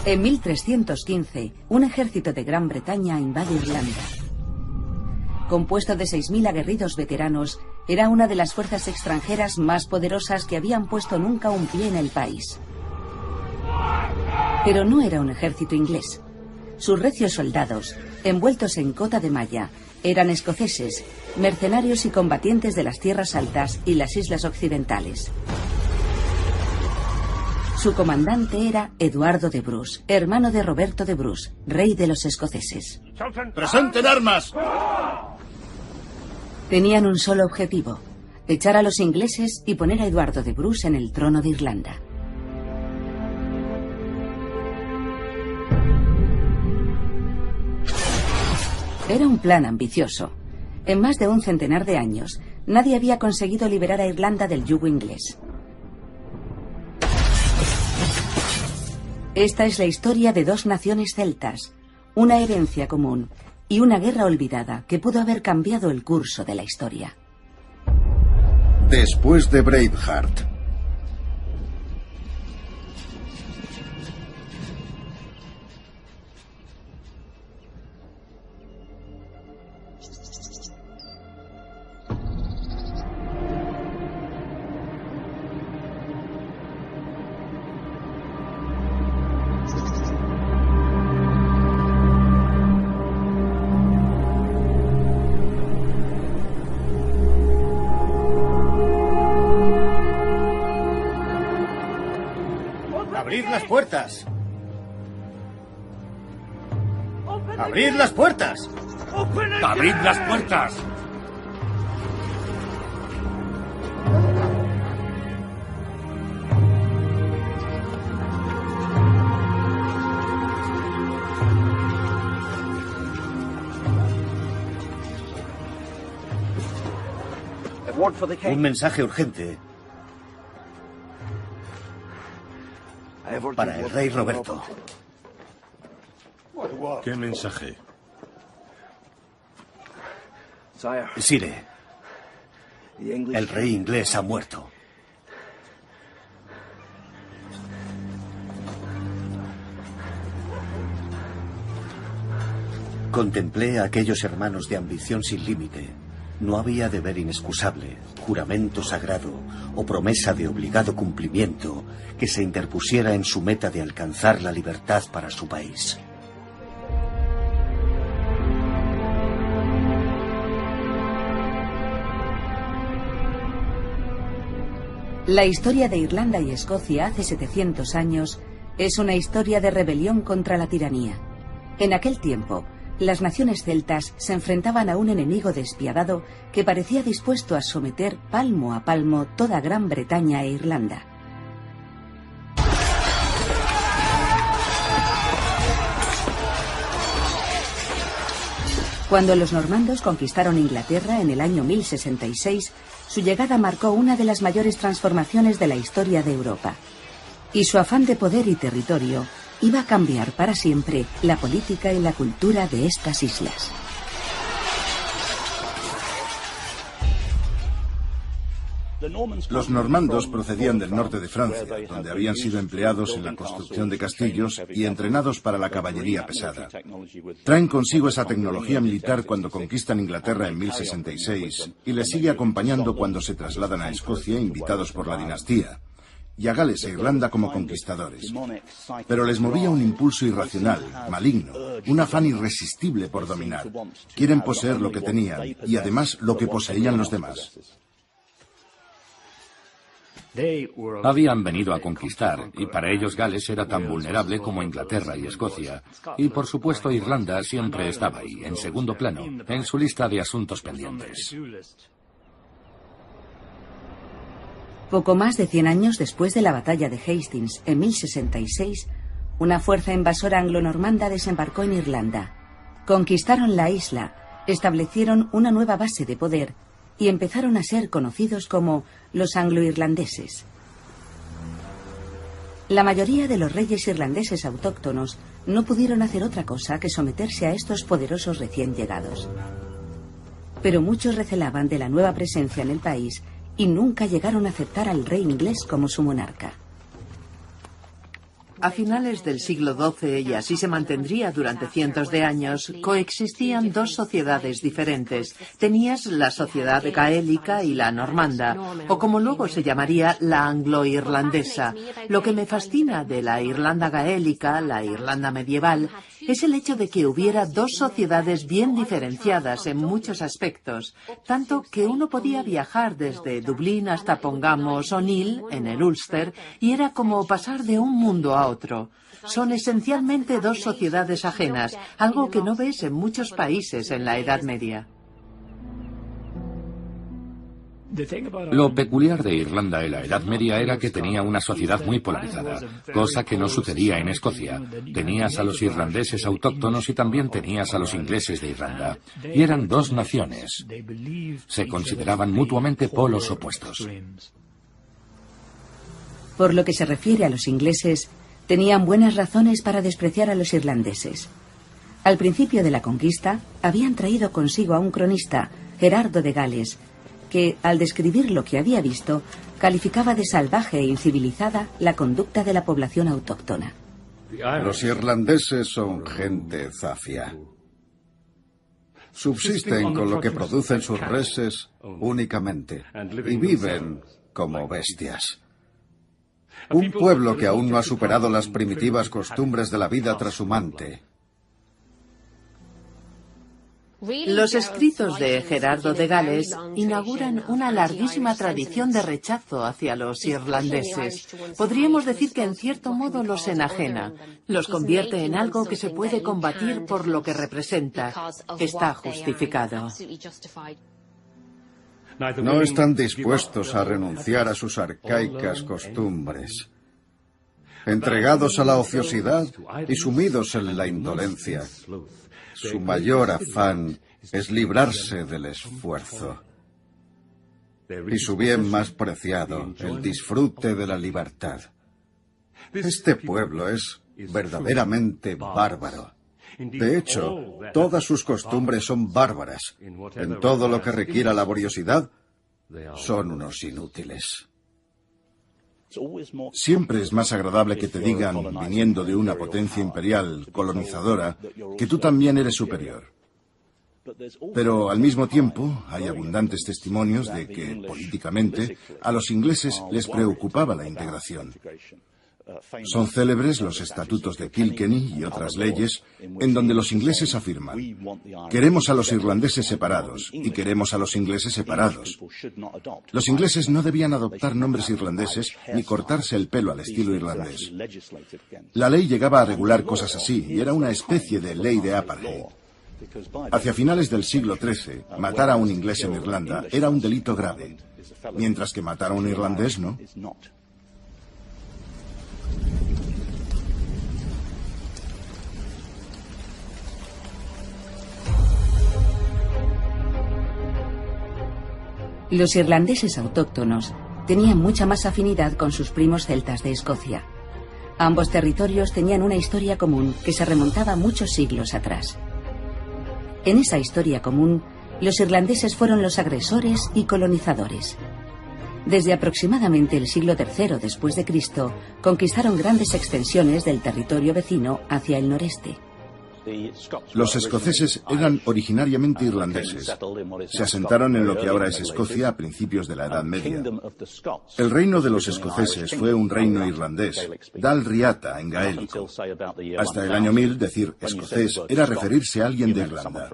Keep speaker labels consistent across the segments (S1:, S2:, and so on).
S1: En 1315, un ejército de Gran Bretaña invade Irlanda. Compuesto de 6.000 aguerridos veteranos, era una de las fuerzas extranjeras más poderosas que habían puesto nunca un pie en el país. Pero no era un ejército inglés. Sus recios soldados, envueltos en cota de malla, eran escoceses, mercenarios y combatientes de las tierras altas y las islas occidentales. Su comandante era Eduardo de Bruce, hermano de Roberto de Bruce, rey de los escoceses.
S2: ¡Presenten armas!
S1: Tenían un solo objetivo: echar a los ingleses y poner a Eduardo de Bruce en el trono de Irlanda. Era un plan ambicioso. En más de un centenar de años, nadie había conseguido liberar a Irlanda del yugo inglés. Esta es la historia de dos naciones celtas, una herencia común y una guerra olvidada que pudo haber cambiado el curso de la historia.
S2: Después de Braveheart. ¡Abrid las puertas! ¡Abrid las puertas!
S3: ¡Abrid las puertas!
S2: Un mensaje urgente para el rey Roberto.
S3: ¿Qué mensaje?
S2: Sire, el rey inglés ha muerto. Contemplé a aquellos hermanos de ambición sin límite. No había deber inexcusable, juramento sagrado o promesa de obligado cumplimiento que se interpusiera en su meta de alcanzar la libertad para su país.
S1: La historia de Irlanda y Escocia hace 700 años es una historia de rebelión contra la tiranía. En aquel tiempo, las naciones celtas se enfrentaban a un enemigo despiadado que parecía dispuesto a someter palmo a palmo toda Gran Bretaña e Irlanda. Cuando los normandos conquistaron Inglaterra en el año 1066, su llegada marcó una de las mayores transformaciones de la historia de Europa. Y su afán de poder y territorio iba a cambiar para siempre la política y la cultura de estas islas.
S4: Los normandos procedían del norte de Francia, donde habían sido empleados en la construcción de castillos y entrenados para la caballería pesada. Traen consigo esa tecnología militar cuando conquistan Inglaterra en 1066 y les sigue acompañando cuando se trasladan a Escocia invitados por la dinastía, y a Gales e Irlanda como conquistadores. Pero les movía un impulso irracional, maligno, un afán irresistible por dominar. Quieren poseer lo que tenían y además lo que poseían los demás.
S3: Habían venido a conquistar, y para ellos Gales era tan vulnerable como Inglaterra y Escocia. Y por supuesto Irlanda siempre estaba ahí, en segundo plano, en su lista de asuntos pendientes.
S1: Poco más de 100 años después de la batalla de Hastings, en 1066, una fuerza invasora anglo-normanda desembarcó en Irlanda. Conquistaron la isla, establecieron una nueva base de poder y empezaron a ser conocidos como los anglo-irlandeses. La mayoría de los reyes irlandeses autóctonos no pudieron hacer otra cosa que someterse a estos poderosos recién llegados. Pero muchos recelaban de la nueva presencia en el país y nunca llegaron a aceptar al rey inglés como su monarca.
S5: A finales del siglo XII, y así se mantendría durante cientos de años, coexistían dos sociedades diferentes. Tenías la sociedad gaélica y la normanda, o como luego se llamaría, la anglo-irlandesa. Lo que me fascina de la Irlanda gaélica, la Irlanda medieval, es el hecho de que hubiera dos sociedades bien diferenciadas en muchos aspectos, tanto que uno podía viajar desde Dublín hasta, pongamos, O'Neill, en el Ulster, y era como pasar de un mundo a otro. Son esencialmente dos sociedades ajenas, algo que no ves en muchos países en la Edad Media.
S3: Lo peculiar de Irlanda en la Edad Media era que tenía una sociedad muy polarizada, cosa que no sucedía en Escocia. Tenías a los irlandeses autóctonos y también tenías a los ingleses de Irlanda. Y eran dos naciones. Se consideraban mutuamente polos opuestos.
S1: Por lo que se refiere a los ingleses, tenían buenas razones para despreciar a los irlandeses. Al principio de la conquista, habían traído consigo a un cronista, Gerardo de Gales, que, al describir lo que había visto, calificaba de salvaje e incivilizada la conducta de la población autóctona.
S6: Los irlandeses son gente zafia. Subsisten con lo que producen sus reses únicamente y viven como bestias. Un pueblo que aún no ha superado las primitivas costumbres de la vida trashumante.
S5: Los escritos de Gerardo de Gales inauguran una larguísima tradición de rechazo hacia los irlandeses. Podríamos decir que en cierto modo los enajena, los convierte en algo que se puede combatir por lo que representa. Está justificado.
S6: No están dispuestos a renunciar a sus arcaicas costumbres. Entregados a la ociosidad y sumidos en la indolencia, su mayor afán es librarse del esfuerzo. Y su bien más preciado, el disfrute de la libertad. Este pueblo es verdaderamente bárbaro. De hecho, todas sus costumbres son bárbaras. En todo lo que requiera laboriosidad, son unos inútiles.
S4: Siempre es más agradable que te digan, viniendo de una potencia imperial colonizadora, que tú también eres superior. Pero al mismo tiempo hay abundantes testimonios de que, políticamente, a los ingleses les preocupaba la integración. Son célebres los estatutos de Kilkenny y otras leyes en donde los ingleses afirman: queremos a los irlandeses separados y queremos a los ingleses separados. Los ingleses no debían adoptar nombres irlandeses ni cortarse el pelo al estilo irlandés. La ley llegaba a regular cosas así y era una especie de ley de apartheid. Hacia finales del siglo XIII, matar a un inglés en Irlanda era un delito grave, mientras que matar a un irlandés no.
S1: Los irlandeses autóctonos tenían mucha más afinidad con sus primos celtas de Escocia. Ambos territorios tenían una historia común que se remontaba muchos siglos atrás. En esa historia común, los irlandeses fueron los agresores y colonizadores. Desde aproximadamente el siglo III después de Cristo, conquistaron grandes extensiones del territorio vecino hacia el noreste.
S4: Los escoceses eran originariamente irlandeses. Se asentaron en lo que ahora es Escocia a principios de la Edad Media. El reino de los escoceses fue un reino irlandés, Dal Riata en gaélico. Hasta el año 1000, decir escocés era referirse a alguien de Irlanda.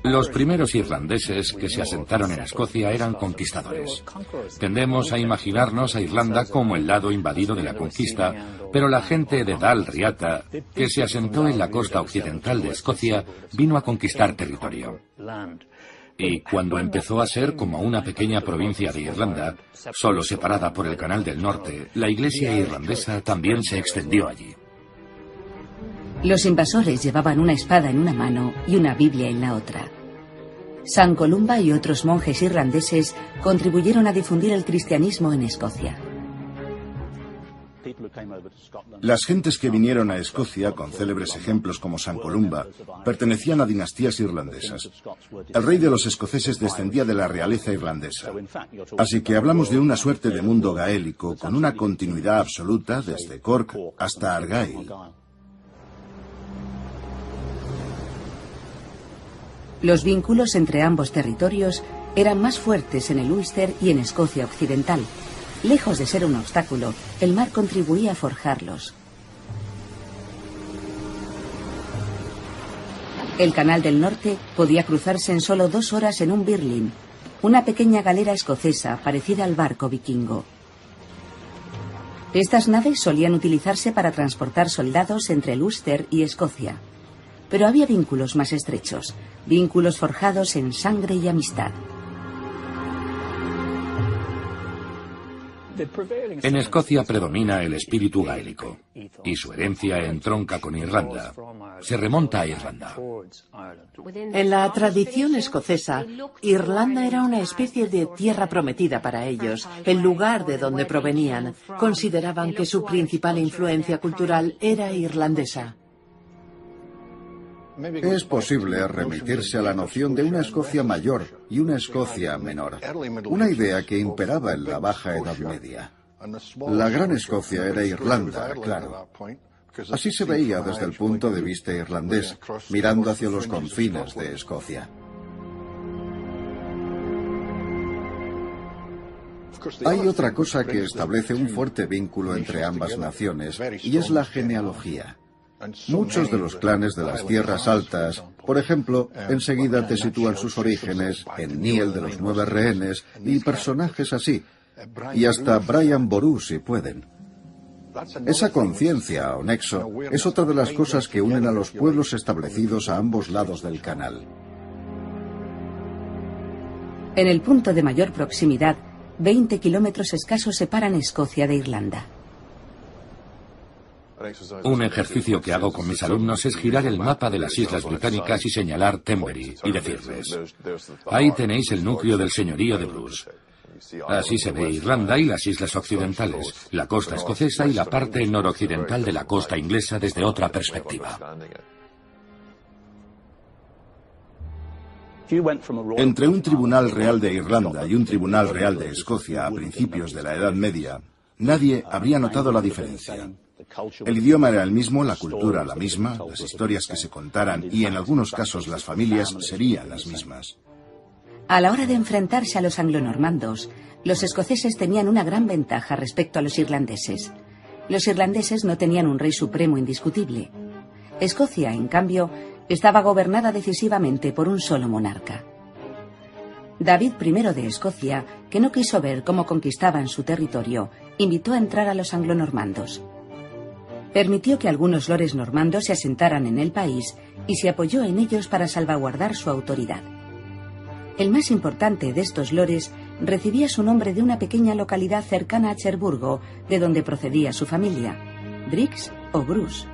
S3: Los primeros irlandeses que se asentaron en Escocia eran conquistadores. Tendemos a imaginarnos a Irlanda como el lado invadido de la conquista, pero la gente de Dal Riata, que se asentó en la costa occidental de Escocia, vino a conquistar territorio. Y cuando empezó a ser como una pequeña provincia de Irlanda, solo separada por el Canal del Norte, la iglesia irlandesa también se extendió allí.
S1: Los invasores llevaban una espada en una mano y una Biblia en la otra. San Columba y otros monjes irlandeses contribuyeron a difundir el cristianismo en Escocia.
S4: Las gentes que vinieron a Escocia, con célebres ejemplos como San Columba, pertenecían a dinastías irlandesas. El rey de los escoceses descendía de la realeza irlandesa. Así que hablamos de una suerte de mundo gaélico con una continuidad absoluta desde Cork hasta Argyll.
S1: Los vínculos entre ambos territorios eran más fuertes en el Ulster y en Escocia Occidental. Lejos de ser un obstáculo, el mar contribuía a forjarlos. El Canal del Norte podía cruzarse en solo 2 horas en un birlinn, una pequeña galera escocesa parecida al barco vikingo. Estas naves solían utilizarse para transportar soldados entre el Ulster y Escocia. Pero había vínculos más estrechos, vínculos forjados en sangre y amistad.
S3: En Escocia predomina el espíritu gaélico, y su herencia entronca con Irlanda. Se remonta a Irlanda.
S5: En la tradición escocesa, Irlanda era una especie de tierra prometida para ellos, el lugar de donde provenían. Consideraban que su principal influencia cultural era irlandesa.
S6: Es posible remitirse a la noción de una Escocia mayor y una Escocia menor, una idea que imperaba en la Baja Edad Media. La Gran Escocia era Irlanda, claro. Así se veía desde el punto de vista irlandés, mirando hacia los confines de Escocia. Hay otra cosa que establece un fuerte vínculo entre ambas naciones, y es la genealogía. Muchos de los clanes de las tierras altas, por ejemplo, enseguida te sitúan sus orígenes en Niel de los 9 rehenes y personajes así, y hasta Brian Boru si pueden. Esa conciencia o nexo es otra de las cosas que unen a los pueblos establecidos a ambos lados del canal.
S1: En el punto de mayor proximidad, 20 kilómetros escasos separan Escocia de Irlanda.
S3: Un ejercicio que hago con mis alumnos es girar el mapa de las Islas Británicas y señalar Tenbury y decirles: ahí tenéis el núcleo del señorío de Bruce. Así se ve Irlanda y las islas occidentales, la costa escocesa y la parte noroccidental de la costa inglesa desde otra perspectiva.
S4: Entre un tribunal real de Irlanda y un tribunal real de Escocia a principios de la Edad Media, nadie habría notado la diferencia. El idioma era el mismo, la cultura la misma, las historias que se contaran y en algunos casos las familias serían las mismas.
S1: A la hora de enfrentarse a los anglonormandos, los escoceses tenían una gran ventaja respecto a los irlandeses. Los irlandeses no tenían un rey supremo indiscutible. Escocia, en cambio, estaba gobernada decisivamente por un solo monarca. David I de Escocia, que no quiso ver cómo conquistaban su territorio, invitó a entrar a los anglonormandos. Permitió que algunos lores normandos se asentaran en el país y se apoyó en ellos para salvaguardar su autoridad. El más importante de estos lores recibía su nombre de una pequeña localidad cercana a Cherburgo, de donde procedía su familia, Briggs o Bruce.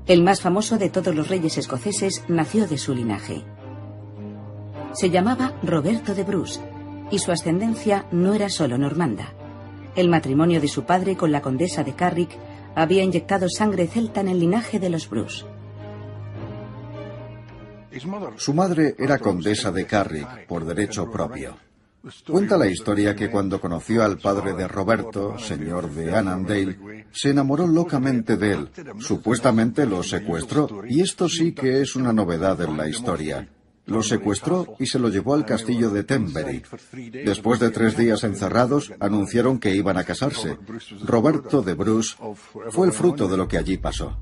S1: El más famoso de todos los reyes escoceses nació de su linaje. Se llamaba Roberto de Bruce, y su ascendencia no era solo normanda. El matrimonio de su padre con la condesa de Carrick había inyectado sangre celta en el linaje de los Bruce.
S6: Su madre era condesa de Carrick por derecho propio. Cuenta la historia que cuando conoció al padre de Roberto, señor de Annandale, se enamoró locamente de él. Supuestamente lo secuestró, y esto sí que es una novedad en la historia. Lo secuestró y se lo llevó al castillo de Tenbury. Después de 3 días encerrados, anunciaron que iban a casarse. Roberto de Bruce fue el fruto de lo que allí pasó.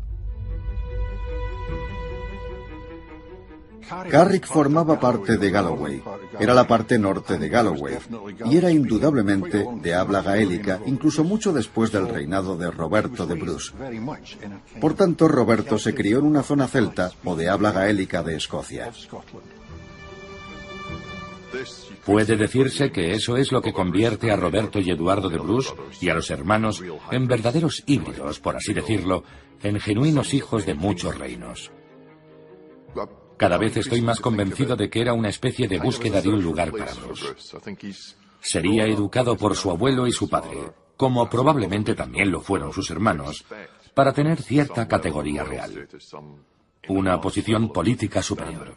S6: Carrick formaba parte de Galloway, era la parte norte de Galloway, y era indudablemente de habla gaélica, incluso mucho después del reinado de Roberto de Bruce. Por tanto, Roberto se crió en una zona celta o de habla gaélica de Escocia.
S3: Puede decirse que eso es lo que convierte a Roberto y Eduardo de Bruce y a los hermanos en verdaderos híbridos, por así decirlo, en genuinos hijos de muchos reinos. Cada vez estoy más convencido de que era una especie de búsqueda de un lugar para Bruce. Sería educado por su abuelo y su padre, como probablemente también lo fueron sus hermanos, para tener cierta categoría real, una posición política superior.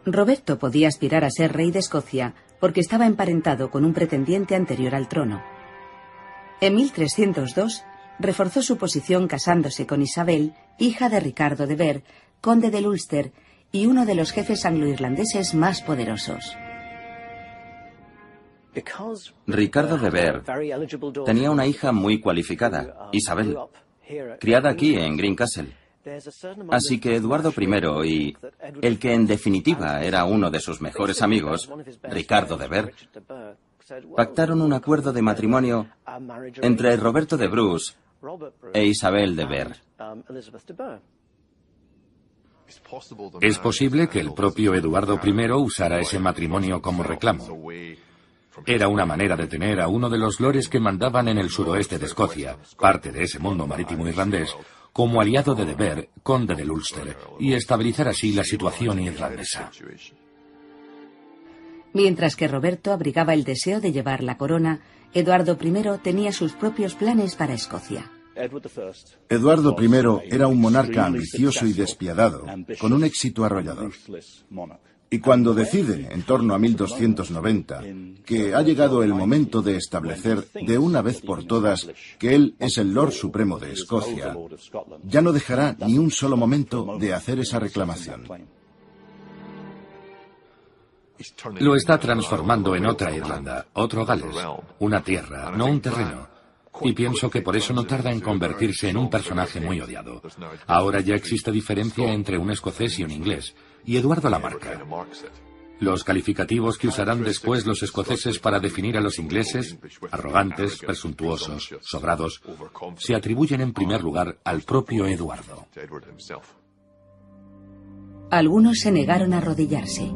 S1: Roberto podía aspirar a ser rey de Escocia porque estaba emparentado con un pretendiente anterior al trono. En 1302 reforzó su posición casándose con Isabel, hija de Ricardo de Ver, conde del Ulster y uno de los jefes anglo-irlandeses más poderosos.
S7: Ricardo de Ver tenía una hija muy cualificada, Isabel, criada aquí en Greencastle. Así que Eduardo I y el que en definitiva era uno de sus mejores amigos, Ricardo de Ver, pactaron un acuerdo de matrimonio entre Roberto de Bruce e Isabel de Ver.
S3: Es posible que el propio Eduardo I usara ese matrimonio como reclamo. Era una manera de tener a uno de los lores que mandaban en el suroeste de Escocia, parte de ese mundo marítimo irlandés, como aliado de De Ver, conde del Ulster, y estabilizar así la situación irlandesa.
S1: Mientras que Roberto abrigaba el deseo de llevar la corona, Eduardo I tenía sus propios planes para Escocia.
S4: Eduardo I era un monarca ambicioso y despiadado, con un éxito arrollador. Y cuando decide, en torno a 1290, que ha llegado el momento de establecer de una vez por todas que él es el Lord Supremo de Escocia, ya no dejará ni un solo momento de hacer esa reclamación.
S3: Lo está transformando en otra Irlanda, otro Gales, una tierra, no un terreno. Y pienso que por eso no tarda en convertirse en un personaje muy odiado. Ahora ya existe diferencia entre un escocés y un inglés, y Eduardo la marca. Los calificativos que usarán después los escoceses para definir a los ingleses, arrogantes, presuntuosos, sobrados, se atribuyen en primer lugar al propio Eduardo.
S1: Algunos se negaron a arrodillarse.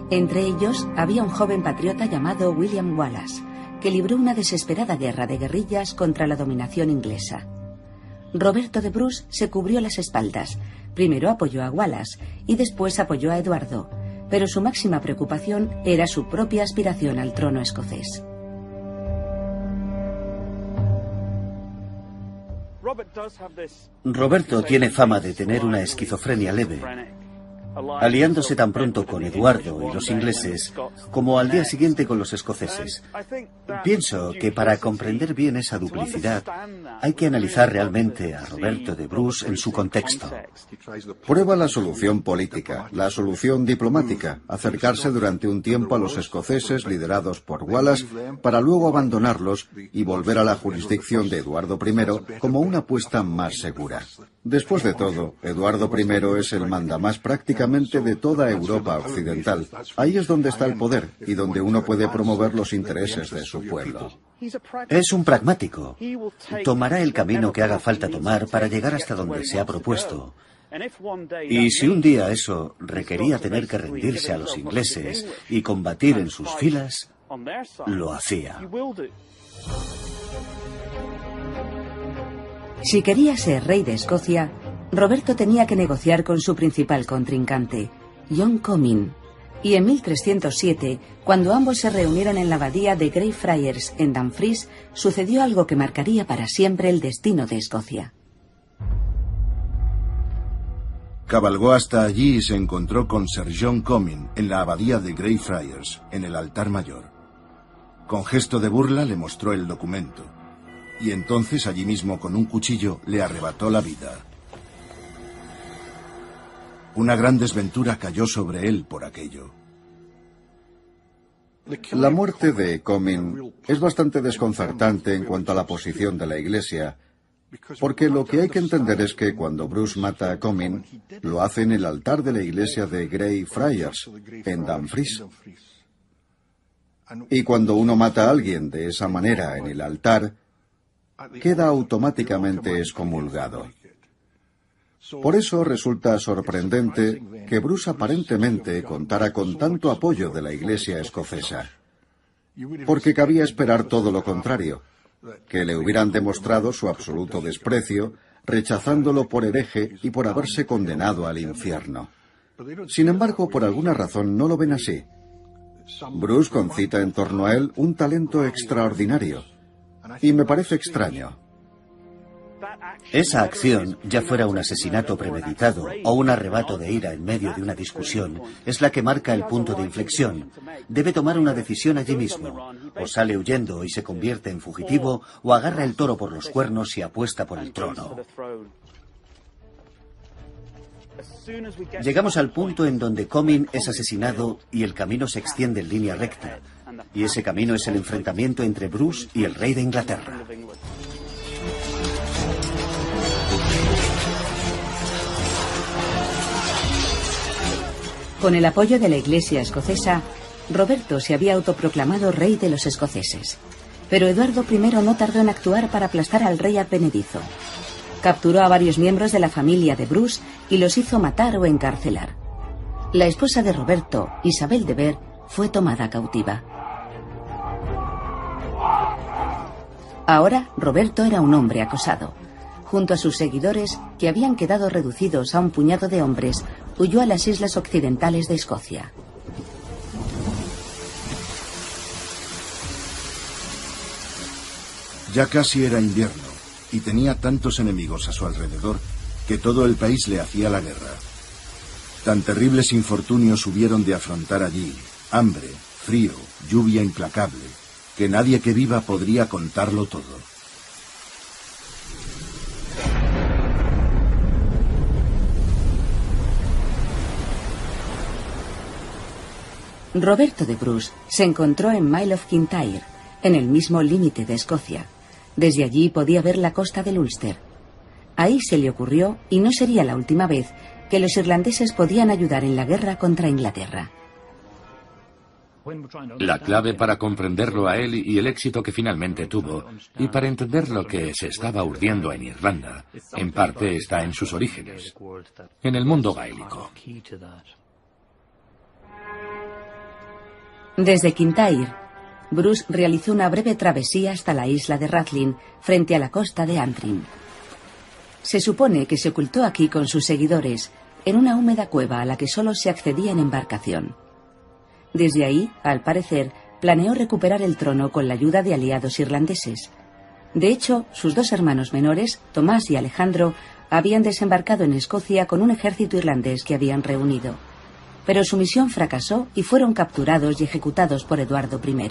S1: Entre ellos había un joven patriota llamado William Wallace, que libró una desesperada guerra de guerrillas contra la dominación inglesa. Roberto de Bruce se cubrió las espaldas. Primero apoyó a Wallace y después apoyó a Eduardo, pero su máxima preocupación era su propia aspiración al trono escocés.
S2: Roberto tiene fama de tener una esquizofrenia leve, aliándose tan pronto con Eduardo y los ingleses como al día siguiente con los escoceses. Pienso que para comprender bien esa duplicidad hay que analizar realmente a Roberto de Bruce en su contexto.
S6: Prueba la solución política, la solución diplomática, acercarse durante un tiempo a los escoceses liderados por Wallace para luego abandonarlos y volver a la jurisdicción de Eduardo I como una apuesta más segura. Después de todo, Eduardo I es el mandamás prácticamente de toda Europa occidental. Ahí es donde está el poder y donde uno puede promover los intereses de su pueblo.
S2: Es un pragmático. Tomará el camino que haga falta tomar para llegar hasta donde se ha propuesto. Y si un día eso requería tener que rendirse a los ingleses y combatir en sus filas, lo hacía.
S1: Si quería ser rey de Escocia, Roberto tenía que negociar con su principal contrincante, John Comyn. Y en 1307, cuando ambos se reunieron en la abadía de Greyfriars en Dumfries, sucedió algo que marcaría para siempre el destino de Escocia.
S4: Cabalgó hasta allí y se encontró con Sir John Comyn en la abadía de Greyfriars, en el altar mayor. Con gesto de burla le mostró el documento. Y entonces allí mismo con un cuchillo le arrebató la vida. Una gran desventura cayó sobre él por aquello.
S6: La muerte de Comyn es bastante desconcertante en cuanto a la posición de la Iglesia, porque lo que hay que entender es que cuando Bruce mata a Comyn, lo hace en el altar de la iglesia de Greyfriars, en Dumfries. Y cuando uno mata a alguien de esa manera en el altar, queda automáticamente excomulgado. Por eso resulta sorprendente que Bruce aparentemente contara con tanto apoyo de la Iglesia escocesa, porque cabía esperar todo lo contrario, que le hubieran demostrado su absoluto desprecio, rechazándolo por hereje y por haberse condenado al infierno. Sin embargo, por alguna razón no lo ven así. Bruce concita en torno a él un talento extraordinario. Y me parece extraño.
S2: Esa acción, ya fuera un asesinato premeditado o un arrebato de ira en medio de una discusión, es la que marca el punto de inflexión. Debe tomar una decisión allí mismo. O sale huyendo y se convierte en fugitivo, o agarra el toro por los cuernos y apuesta por el trono. Llegamos al punto en donde Comyn es asesinado y el camino se extiende en línea recta. Y ese camino es el enfrentamiento entre Bruce y el rey de Inglaterra.
S1: Con el apoyo de la Iglesia escocesa, Roberto se había autoproclamado rey de los escoceses. Pero Eduardo I no tardó en actuar para aplastar al rey advenedizo. Capturó a varios miembros de la familia de Bruce y los hizo matar o encarcelar. La esposa de Roberto, Isabel de Vere, fue tomada cautiva. Ahora Roberto era un hombre acosado. Junto a sus seguidores, que habían quedado reducidos a un puñado de hombres, huyó a las islas occidentales de Escocia.
S4: Ya casi era invierno, y tenía tantos enemigos a su alrededor que todo el país le hacía la guerra. Tan terribles infortunios hubieron de afrontar allí: hambre, frío, lluvia implacable, que nadie que viva podría contarlo todo.
S1: Roberto de Bruce se encontró en Mile of Kintyre, en el mismo límite de Escocia. Desde allí podía ver la costa del Ulster. Ahí se le ocurrió, y no sería la última vez, que los irlandeses podían ayudar en la guerra contra Inglaterra.
S3: La clave para comprenderlo a él y el éxito que finalmente tuvo, y para entender lo que se estaba urdiendo en Irlanda, en parte está en sus orígenes, en el mundo gaélico.
S1: Desde Kintyre, Bruce realizó una breve travesía hasta la isla de Rathlin, frente a la costa de Antrim. Se supone que se ocultó aquí con sus seguidores, en una húmeda cueva a la que solo se accedía en embarcación. Desde ahí, al parecer, planeó recuperar el trono con la ayuda de aliados irlandeses. De hecho, sus dos hermanos menores, Tomás y Alejandro, habían desembarcado en Escocia con un ejército irlandés que habían reunido. Pero su misión fracasó y fueron capturados y ejecutados por Eduardo I.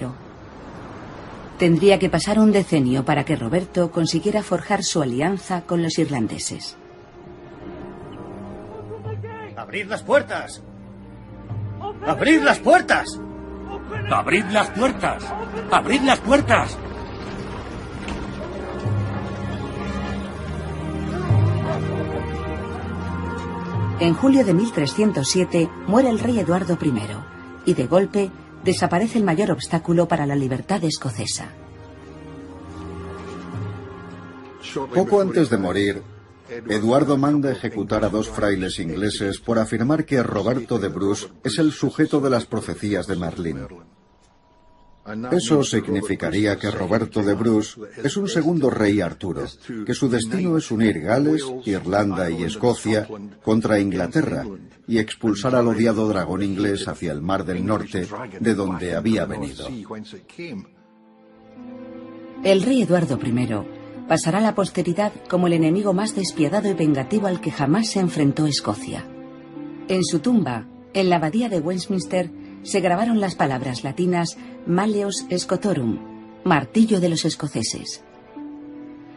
S1: Tendría que pasar un decenio para que Roberto consiguiera forjar su alianza con los irlandeses.
S2: ¡Abrid las puertas! ¡Abrid las puertas!
S3: ¡Abrid las puertas! ¡Abrid las puertas!
S1: En julio de 1307 muere el rey Eduardo I, y de golpe desaparece el mayor obstáculo para la libertad escocesa.
S6: Poco antes de morir, Eduardo manda ejecutar a 2 frailes ingleses por afirmar que Roberto de Bruce es el sujeto de las profecías de Merlín. Eso significaría que Roberto de Bruce es un segundo rey Arturo, que su destino es unir Gales, Irlanda y Escocia contra Inglaterra y expulsar al odiado dragón inglés hacia el Mar del Norte, de donde había venido.
S1: El rey Eduardo I pasará a la posteridad como el enemigo más despiadado y vengativo al que jamás se enfrentó Escocia. En su tumba, en la abadía de Westminster, se grabaron las palabras latinas Malleus Scotorum, martillo de los escoceses.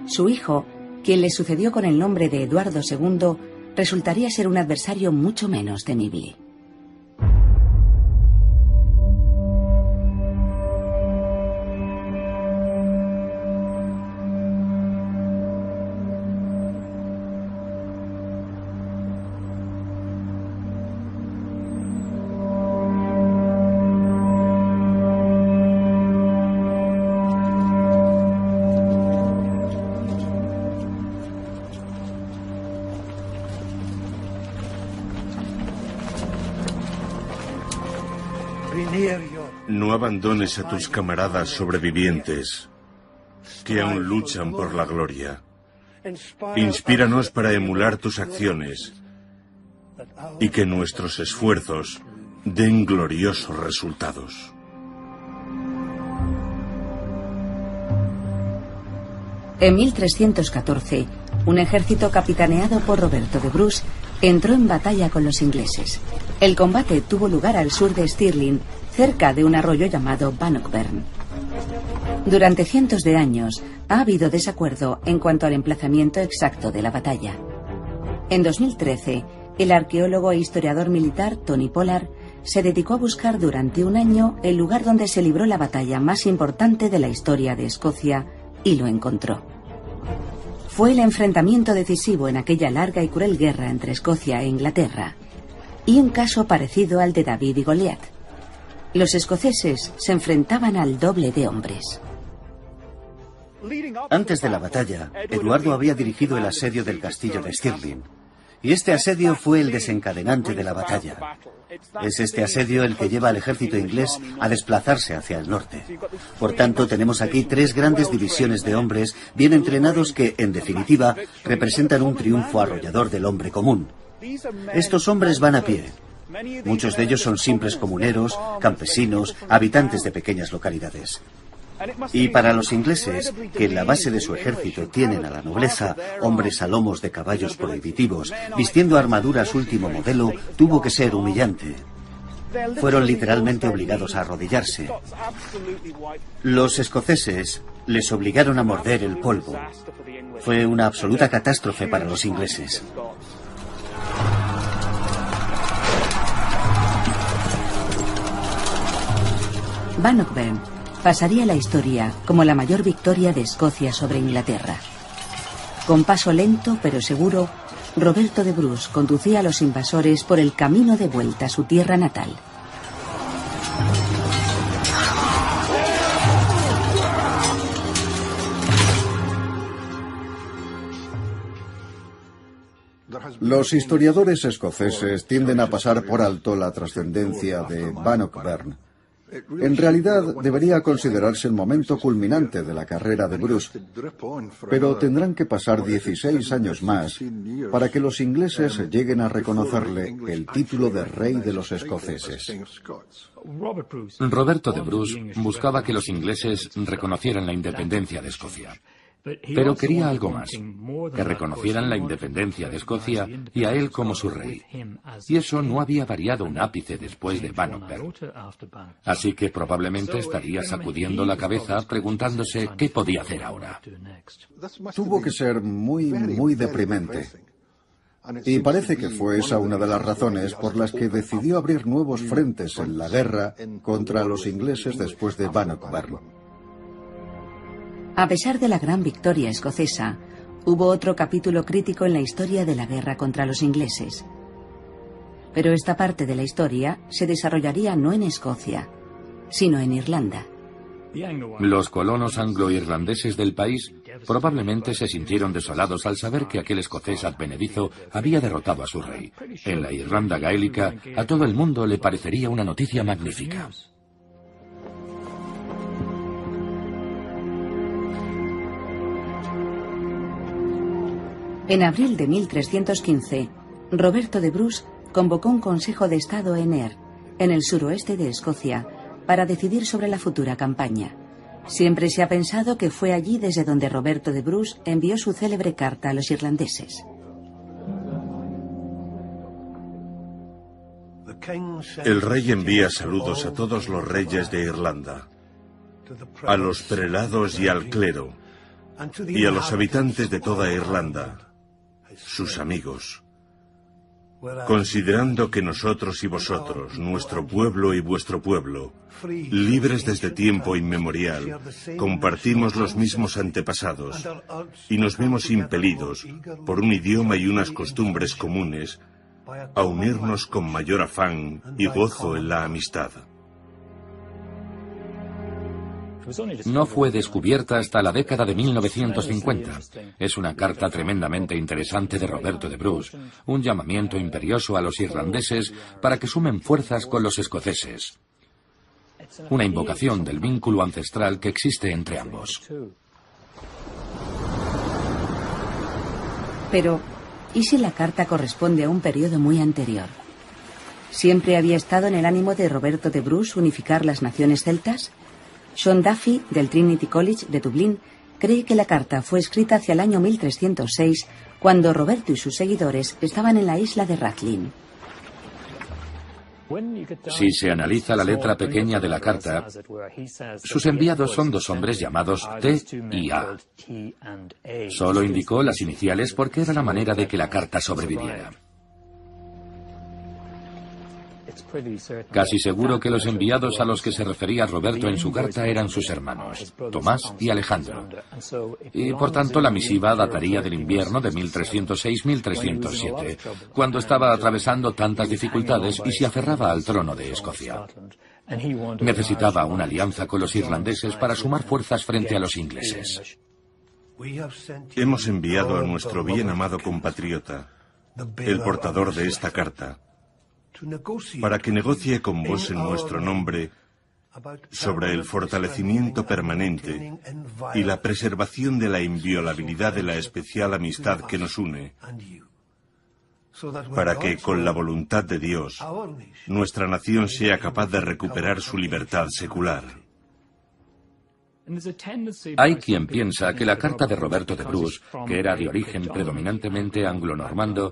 S1: Su hijo, quien le sucedió con el nombre de Eduardo II, resultaría ser un adversario mucho menos temible.
S8: No abandones a tus camaradas sobrevivientes que aún luchan por la gloria. Inspíranos para emular tus acciones y que nuestros esfuerzos den gloriosos resultados.
S1: En 1314, un ejército capitaneado por Roberto de Bruce entró en batalla con los ingleses. El combate tuvo lugar al sur de Stirling, cerca de un arroyo llamado Bannockburn. Durante cientos de años ha habido desacuerdo en cuanto al emplazamiento exacto de la batalla. En 2013, el arqueólogo e historiador militar Tony Pollard se dedicó a buscar durante un año el lugar donde se libró la batalla más importante de la historia de Escocia y lo encontró. Fue el enfrentamiento decisivo en aquella larga y cruel guerra entre Escocia e Inglaterra, y un caso parecido al de David y Goliat. Los escoceses se enfrentaban al doble de hombres.
S2: Antes de la batalla, Eduardo había dirigido el asedio del castillo de Stirling, y este asedio fue el desencadenante de la batalla. Es este asedio el que lleva al ejército inglés a desplazarse hacia el norte. Por tanto, tenemos aquí 3 grandes divisiones de hombres bien entrenados que, en definitiva, representan un triunfo arrollador del hombre común. Estos hombres van a pie. Muchos de ellos son simples comuneros, campesinos, habitantes de pequeñas localidades. Y para los ingleses, que en la base de su ejército tienen a la nobleza, hombres a lomos de caballos prohibitivos, vistiendo armaduras último modelo, tuvo que ser humillante. Fueron literalmente obligados a arrodillarse. Los escoceses les obligaron a morder el polvo. Fue una absoluta catástrofe para los ingleses.
S1: Bannockburn pasaría a la historia como la mayor victoria de Escocia sobre Inglaterra. Con paso lento pero seguro, Roberto de Bruce conducía a los invasores por el camino de vuelta a su tierra natal.
S6: Los historiadores escoceses tienden a pasar por alto la trascendencia de Bannockburn. En realidad, debería considerarse el momento culminante de la carrera de Bruce, pero tendrán que pasar 16 años más para que los ingleses lleguen a reconocerle el título de rey de los escoceses.
S3: Roberto de Bruce buscaba que los ingleses reconocieran la independencia de Escocia. Pero quería algo más, que reconocieran la independencia de Escocia y a él como su rey. Y eso no había variado un ápice después de Bannockburn. Así que probablemente estaría sacudiendo la cabeza preguntándose qué podía hacer ahora.
S6: Tuvo que ser muy deprimente. Y parece que fue esa una de las razones por las que decidió abrir nuevos frentes en la guerra contra los ingleses después de Bannockburn.
S1: A pesar de la gran victoria escocesa, hubo otro capítulo crítico en la historia de la guerra contra los ingleses. Pero esta parte de la historia se desarrollaría no en Escocia, sino en Irlanda.
S3: Los colonos anglo-irlandeses del país probablemente se sintieron desolados al saber que aquel escocés advenedizo había derrotado a su rey. En la Irlanda gaélica, a todo el mundo le parecería una noticia magnífica.
S1: En abril de 1315, Roberto de Bruce convocó un consejo de Estado en Ayr, en el suroeste de Escocia, para decidir sobre la futura campaña. Siempre se ha pensado que fue allí desde donde Roberto de Bruce envió su célebre carta a los irlandeses.
S8: El rey envía saludos a todos los reyes de Irlanda, a los prelados y al clero, y a los habitantes de toda Irlanda, sus amigos, considerando que nosotros y vosotros, nuestro pueblo y vuestro pueblo, libres desde tiempo inmemorial, compartimos los mismos antepasados y nos vemos impelidos, por un idioma y unas costumbres comunes, a unirnos con mayor afán y gozo en la amistad.
S3: No fue descubierta hasta la década de 1950. Es una carta tremendamente interesante de Roberto de Bruce, un llamamiento imperioso a los irlandeses para que sumen fuerzas con los escoceses. Una invocación del vínculo ancestral que existe entre ambos.
S1: Pero, ¿y si la carta corresponde a un periodo muy anterior? ¿Siempre había estado en el ánimo de Roberto de Bruce unificar las naciones celtas? Sean Duffy, del Trinity College de Dublín, cree que la carta fue escrita hacia el año 1306, cuando Roberto y sus seguidores estaban en la isla de Rathlin.
S3: Si se analiza la letra pequeña de la carta, sus enviados son dos hombres llamados T y A. Solo indicó las iniciales porque era la manera de que la carta sobreviviera. Casi seguro que los enviados a los que se refería Roberto en su carta eran sus hermanos, Tomás y Alejandro. Y por tanto la misiva dataría del invierno de 1306-1307, cuando estaba atravesando tantas dificultades y se aferraba al trono de Escocia. Necesitaba una alianza con los irlandeses para sumar fuerzas frente a los ingleses.
S8: Hemos enviado a nuestro bien amado compatriota, el portador de esta carta, para que negocie con vos en nuestro nombre sobre el fortalecimiento permanente y la preservación de la inviolabilidad de la especial amistad que nos une, para que, con la voluntad de Dios, nuestra nación sea capaz de recuperar su libertad secular.
S3: Hay quien piensa que la carta de Roberto de Bruce, que era de origen predominantemente anglo-normando,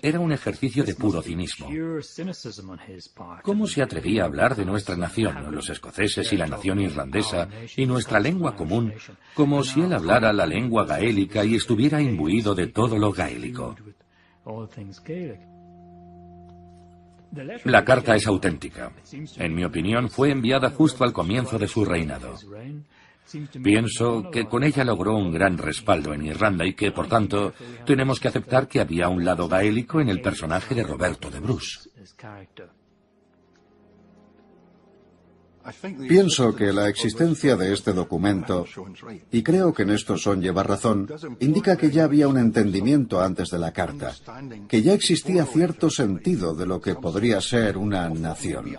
S3: era un ejercicio de puro cinismo. ¿Cómo se atrevía a hablar de nuestra nación, los escoceses y la nación irlandesa, y nuestra lengua común, como si él hablara la lengua gaélica y estuviera imbuido de todo lo gaélico? La carta es auténtica. En mi opinión, fue enviada justo al comienzo de su reinado. Pienso que con ella logró un gran respaldo en Irlanda y que, por tanto, tenemos que aceptar que había un lado gaélico en el personaje de Roberto de Bruce.
S6: Pienso que la existencia de este documento, y creo que en esto Son lleva razón, indica que ya había un entendimiento antes de la carta, que ya existía cierto sentido de lo que podría ser una nación.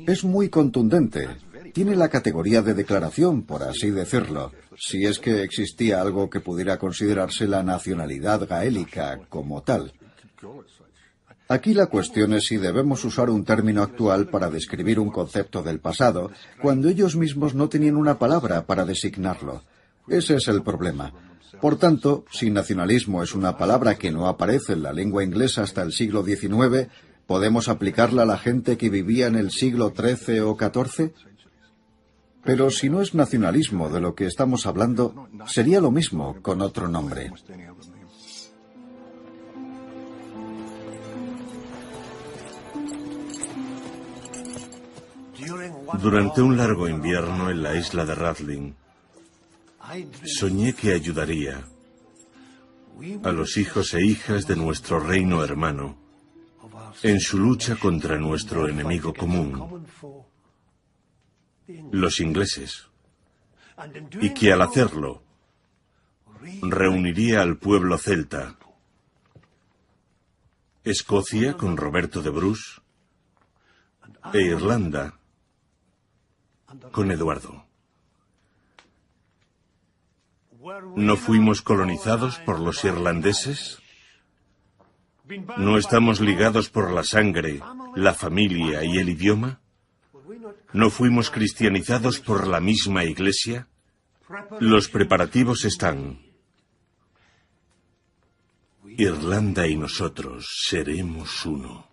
S6: Es muy contundente. Tiene la categoría de declaración, por así decirlo, si es que existía algo que pudiera considerarse la nacionalidad gaélica como tal. Aquí la cuestión es si debemos usar un término actual para describir un concepto del pasado, cuando ellos mismos no tenían una palabra para designarlo. Ese es el problema. Por tanto, si nacionalismo es una palabra que no aparece en la lengua inglesa hasta el siglo XIX, ¿podemos aplicarla a la gente que vivía en el siglo XIII o XIV? Pero si no es nacionalismo de lo que estamos hablando, sería lo mismo con otro nombre.
S8: Durante un largo invierno en la isla de Rathlin, soñé que ayudaría a los hijos e hijas de nuestro reino hermano en su lucha contra nuestro enemigo común, los ingleses, y que al hacerlo reuniría al pueblo celta, Escocia con Roberto de Bruce e Irlanda con Eduardo. ¿No fuimos colonizados por los irlandeses? ¿No estamos ligados por la sangre, la familia y el idioma? ¿No fuimos cristianizados por la misma Iglesia? Los preparativos están. Irlanda y nosotros seremos uno.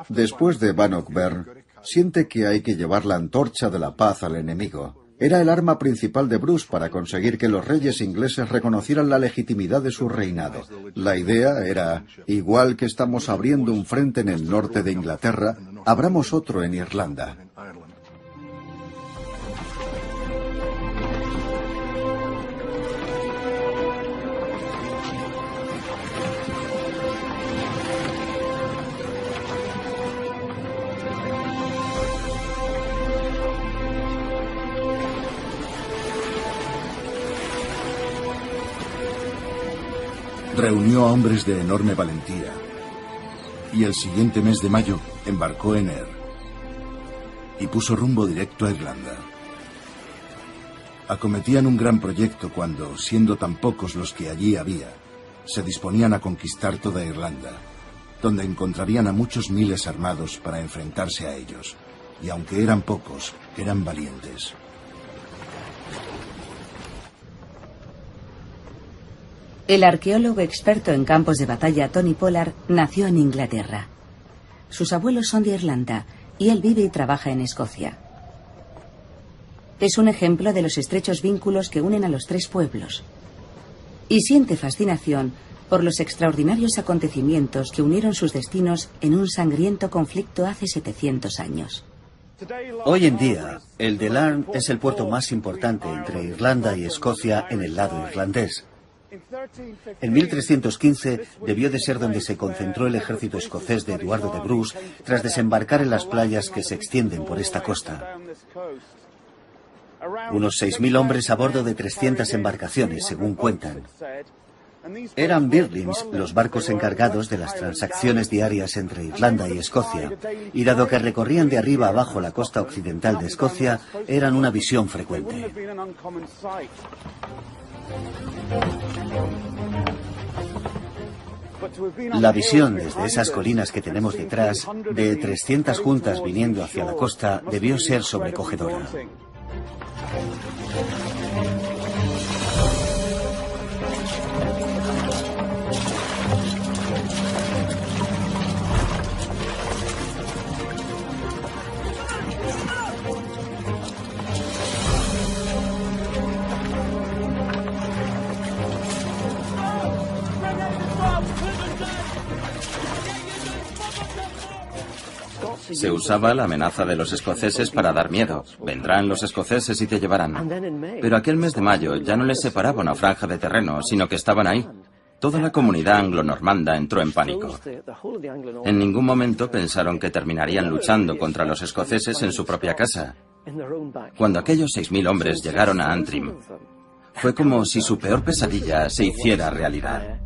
S6: Después de Bannockburn, siente que hay que llevar la antorcha de la paz al enemigo. Era el arma principal de Bruce para conseguir que los reyes ingleses reconocieran la legitimidad de su reinado. La idea era, igual que estamos abriendo un frente en el norte de Inglaterra, abramos otro en Irlanda.
S4: Reunió a hombres de enorme valentía y el siguiente mes de mayo embarcó en Ayr y puso rumbo directo a Irlanda. Acometían un gran proyecto cuando, siendo tan pocos los que allí había, se disponían a conquistar toda Irlanda, donde encontrarían a muchos miles armados para enfrentarse a ellos. Y aunque eran pocos, eran valientes.
S1: El arqueólogo experto en campos de batalla Tony Pollard nació en Inglaterra. Sus abuelos son de Irlanda y él vive y trabaja en Escocia. Es un ejemplo de los estrechos vínculos que unen a los tres pueblos. Y siente fascinación por los extraordinarios acontecimientos que unieron sus destinos en un sangriento conflicto hace 700 años.
S2: Hoy en día, el de Larne es el puerto más importante entre Irlanda y Escocia en el lado irlandés. En 1315 debió de ser donde se concentró el ejército escocés de Eduardo de Bruce tras desembarcar en las playas que se extienden por esta costa. Unos 6.000 hombres a bordo de 300 embarcaciones, según cuentan. Eran birlings, los barcos encargados de las transacciones diarias entre Irlanda y Escocia, y dado que recorrían de arriba abajo la costa occidental de Escocia, eran una visión frecuente. La visión desde esas colinas que tenemos detrás, de 300 juntas viniendo hacia la costa, debió ser sobrecogedora.
S7: Se usaba la amenaza de los escoceses para dar miedo. Vendrán los escoceses y te llevarán. Pero aquel mes de mayo ya no les separaba una franja de terreno, sino que estaban ahí. Toda la comunidad anglo-normanda entró en pánico. En ningún momento pensaron que terminarían luchando contra los escoceses en su propia casa. Cuando aquellos 6.000 hombres llegaron a Antrim, fue como si su peor pesadilla se hiciera realidad.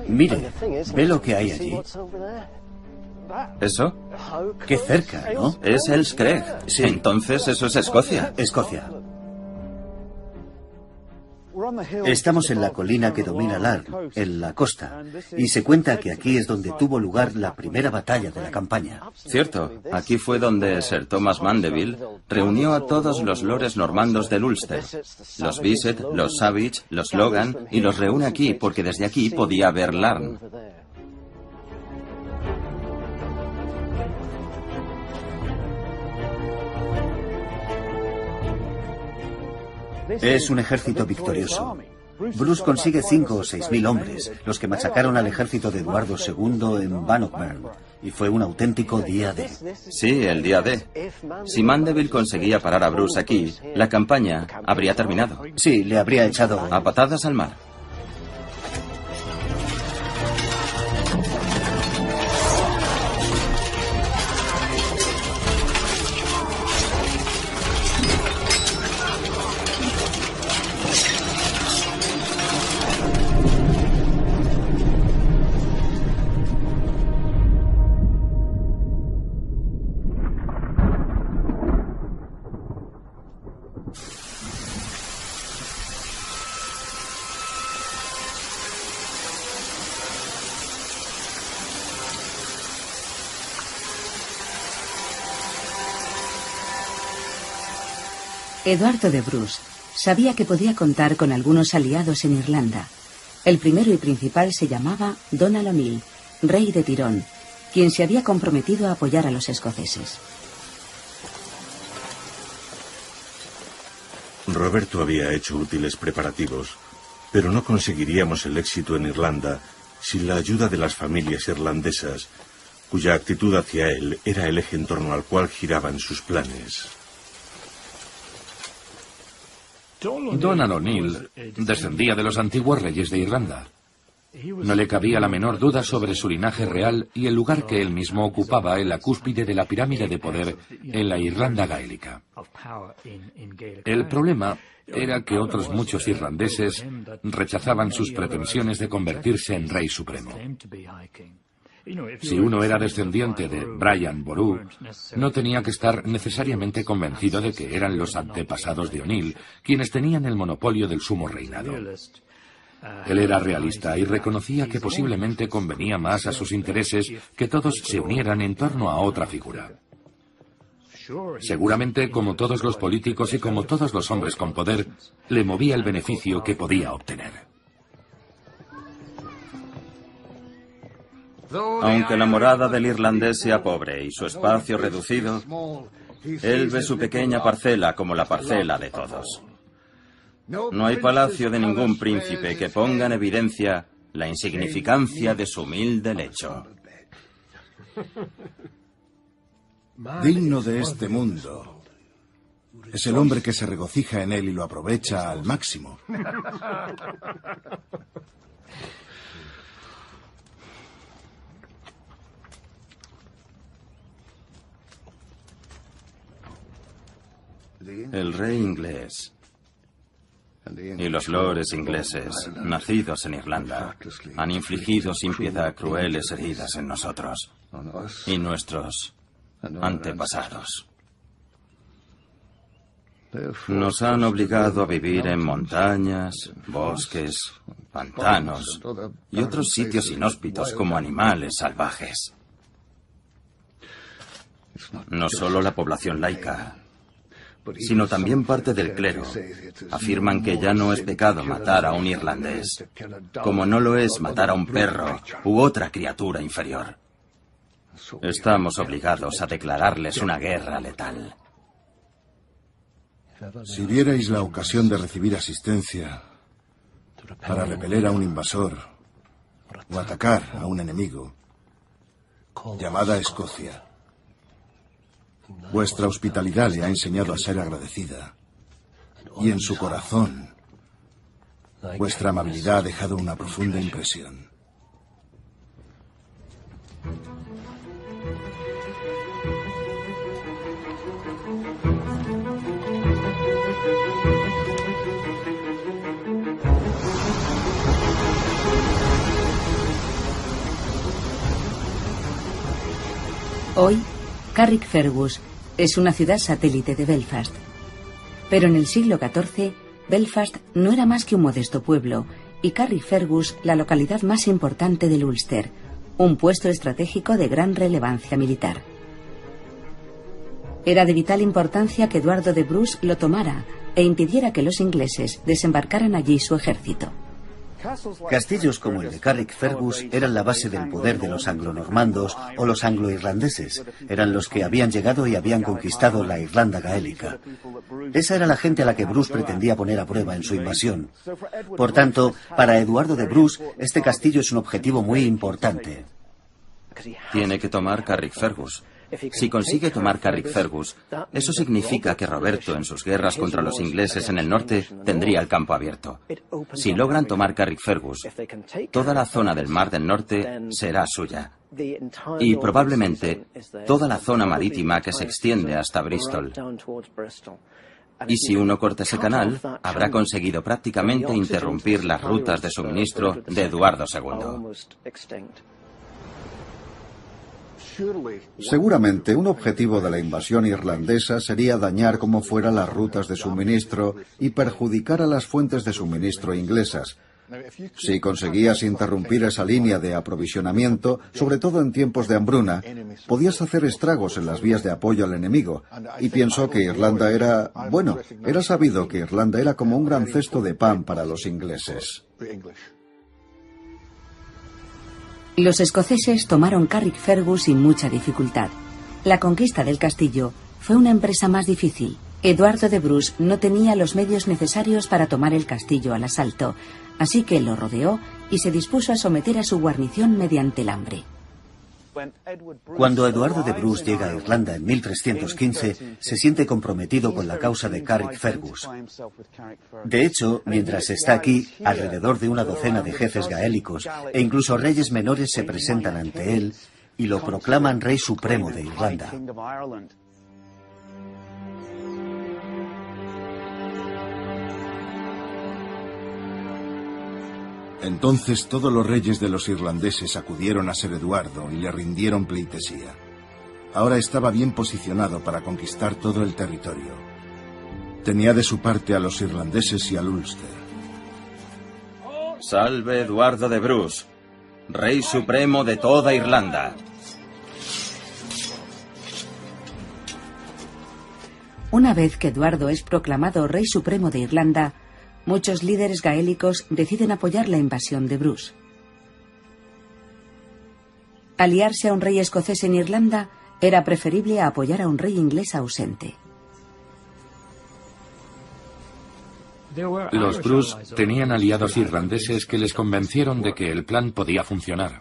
S2: Mire, ve lo que hay allí.
S7: ¿Eso?
S2: Qué cerca, ¿no?
S7: Es Elscreg.
S2: Sí.
S7: Entonces eso es Escocia.
S2: Escocia. Estamos en la colina que domina Larne, en la costa, y se cuenta que aquí es donde tuvo lugar la primera batalla de la campaña.
S7: Cierto, aquí fue donde Sir Thomas Mandeville reunió a todos los lores normandos del Ulster, los Bisset, los Savage, los Logan, y los reúne aquí porque desde aquí podía ver Larne.
S2: Es un ejército victorioso. Bruce consigue 5 o 6.000 hombres, los que machacaron al ejército de Eduardo II en Bannockburn, y fue un auténtico día D.
S7: Sí, el día D. Si Mandeville conseguía parar a Bruce aquí, la campaña habría terminado.
S2: Sí, le habría echado
S7: a patadas al mar.
S1: Eduardo de Bruce sabía que podía contar con algunos aliados en Irlanda. El primero y principal se llamaba Donald O'Neill, rey de Tirón, quien se había comprometido a apoyar a los escoceses.
S8: Roberto había hecho útiles preparativos, pero no conseguiríamos el éxito en Irlanda sin la ayuda de las familias irlandesas, cuya actitud hacia él era el eje en torno al cual giraban sus planes.
S3: Donald O'Neill descendía de los antiguos reyes de Irlanda. No le cabía la menor duda sobre su linaje real y el lugar que él mismo ocupaba en la cúspide de la pirámide de poder en la Irlanda gaélica. El problema era que otros muchos irlandeses rechazaban sus pretensiones de convertirse en rey supremo. Si uno era descendiente de Brian Boru, no tenía que estar necesariamente convencido de que eran los antepasados de O'Neill quienes tenían el monopolio del sumo reinado. Él era realista y reconocía que posiblemente convenía más a sus intereses que todos se unieran en torno a otra figura. Seguramente, como todos los políticos y como todos los hombres con poder, le movía el beneficio que podía obtener.
S7: Aunque la morada del irlandés sea pobre y su espacio reducido, él ve su pequeña parcela como la parcela de todos. No hay palacio de ningún príncipe que ponga en evidencia la insignificancia de su humilde lecho.
S4: Digno de este mundo es el hombre que se regocija en él y lo aprovecha al máximo.
S7: El rey inglés y los lores ingleses, nacidos en Irlanda, han infligido sin piedad crueles heridas en nosotros y nuestros antepasados. Nos han obligado a vivir en montañas, bosques, pantanos y otros sitios inhóspitos como animales salvajes. No solo la población laica, sino también parte del clero, afirman que ya no es pecado matar a un irlandés, como no lo es matar a un perro u otra criatura inferior. Estamos obligados a declararles una guerra letal.
S4: Si vierais la ocasión de recibir asistencia para repeler a un invasor o atacar a un enemigo, llamad a Escocia. Vuestra hospitalidad le ha enseñado a ser agradecida. Y en su corazón, vuestra amabilidad ha dejado una profunda impresión.
S1: Hoy, Carrickfergus es una ciudad satélite de Belfast. Pero en el siglo XIV, Belfast no era más que un modesto pueblo y Carrickfergus la localidad más importante del Ulster, un puesto estratégico de gran relevancia militar. Era de vital importancia que Eduardo de Bruce lo tomara e impidiera que los ingleses desembarcaran allí su ejército.
S2: Castillos como el de Carrickfergus eran la base del poder de los anglonormandos o los angloirlandeses. Eran los que habían llegado y habían conquistado la Irlanda gaélica. Esa era la gente a la que Bruce pretendía poner a prueba en su invasión. Por tanto, para Eduardo de Bruce, este castillo es un objetivo muy importante.
S7: Tiene que tomar Carrickfergus. Si consigue tomar Carrickfergus, eso significa que Roberto, en sus guerras contra los ingleses en el norte, tendría el campo abierto. Si logran tomar Carrickfergus, toda la zona del Mar del Norte será suya. Y probablemente toda la zona marítima que se extiende hasta Bristol. Y si uno corta ese canal, habrá conseguido prácticamente interrumpir las rutas de suministro de Eduardo II.
S6: Seguramente un objetivo de la invasión irlandesa sería dañar como fuera las rutas de suministro y perjudicar a las fuentes de suministro inglesas. Si conseguías interrumpir esa línea de aprovisionamiento, sobre todo en tiempos de hambruna, podías hacer estragos en las vías de apoyo al enemigo. Y pienso que Irlanda era... Bueno, era sabido que Irlanda era como un gran cesto de pan para los ingleses.
S1: Los escoceses tomaron Carrickfergus sin mucha dificultad. La conquista del castillo fue una empresa más difícil. Eduardo de Bruce no tenía los medios necesarios para tomar el castillo al asalto, así que lo rodeó y se dispuso a someter a su guarnición mediante el hambre.
S2: Cuando Eduardo de Bruce llega a Irlanda en 1315, se siente comprometido con la causa de Carrickfergus. De hecho, mientras está aquí, alrededor de una docena de jefes gaélicos e incluso reyes menores se presentan ante él y lo proclaman rey supremo de Irlanda.
S4: Entonces todos los reyes de los irlandeses acudieron a Ser Eduardo y le rindieron pleitesía. Ahora estaba bien posicionado para conquistar todo el territorio. Tenía de su parte a los irlandeses y al Ulster.
S7: Salve Eduardo de Bruce, rey supremo de toda Irlanda.
S1: Una vez que Eduardo es proclamado rey supremo de Irlanda, muchos líderes gaélicos deciden apoyar la invasión de Bruce. Aliarse a un rey escocés en Irlanda era preferible a apoyar a un rey inglés ausente.
S3: Los Bruce tenían aliados irlandeses que les convencieron de que el plan podía funcionar.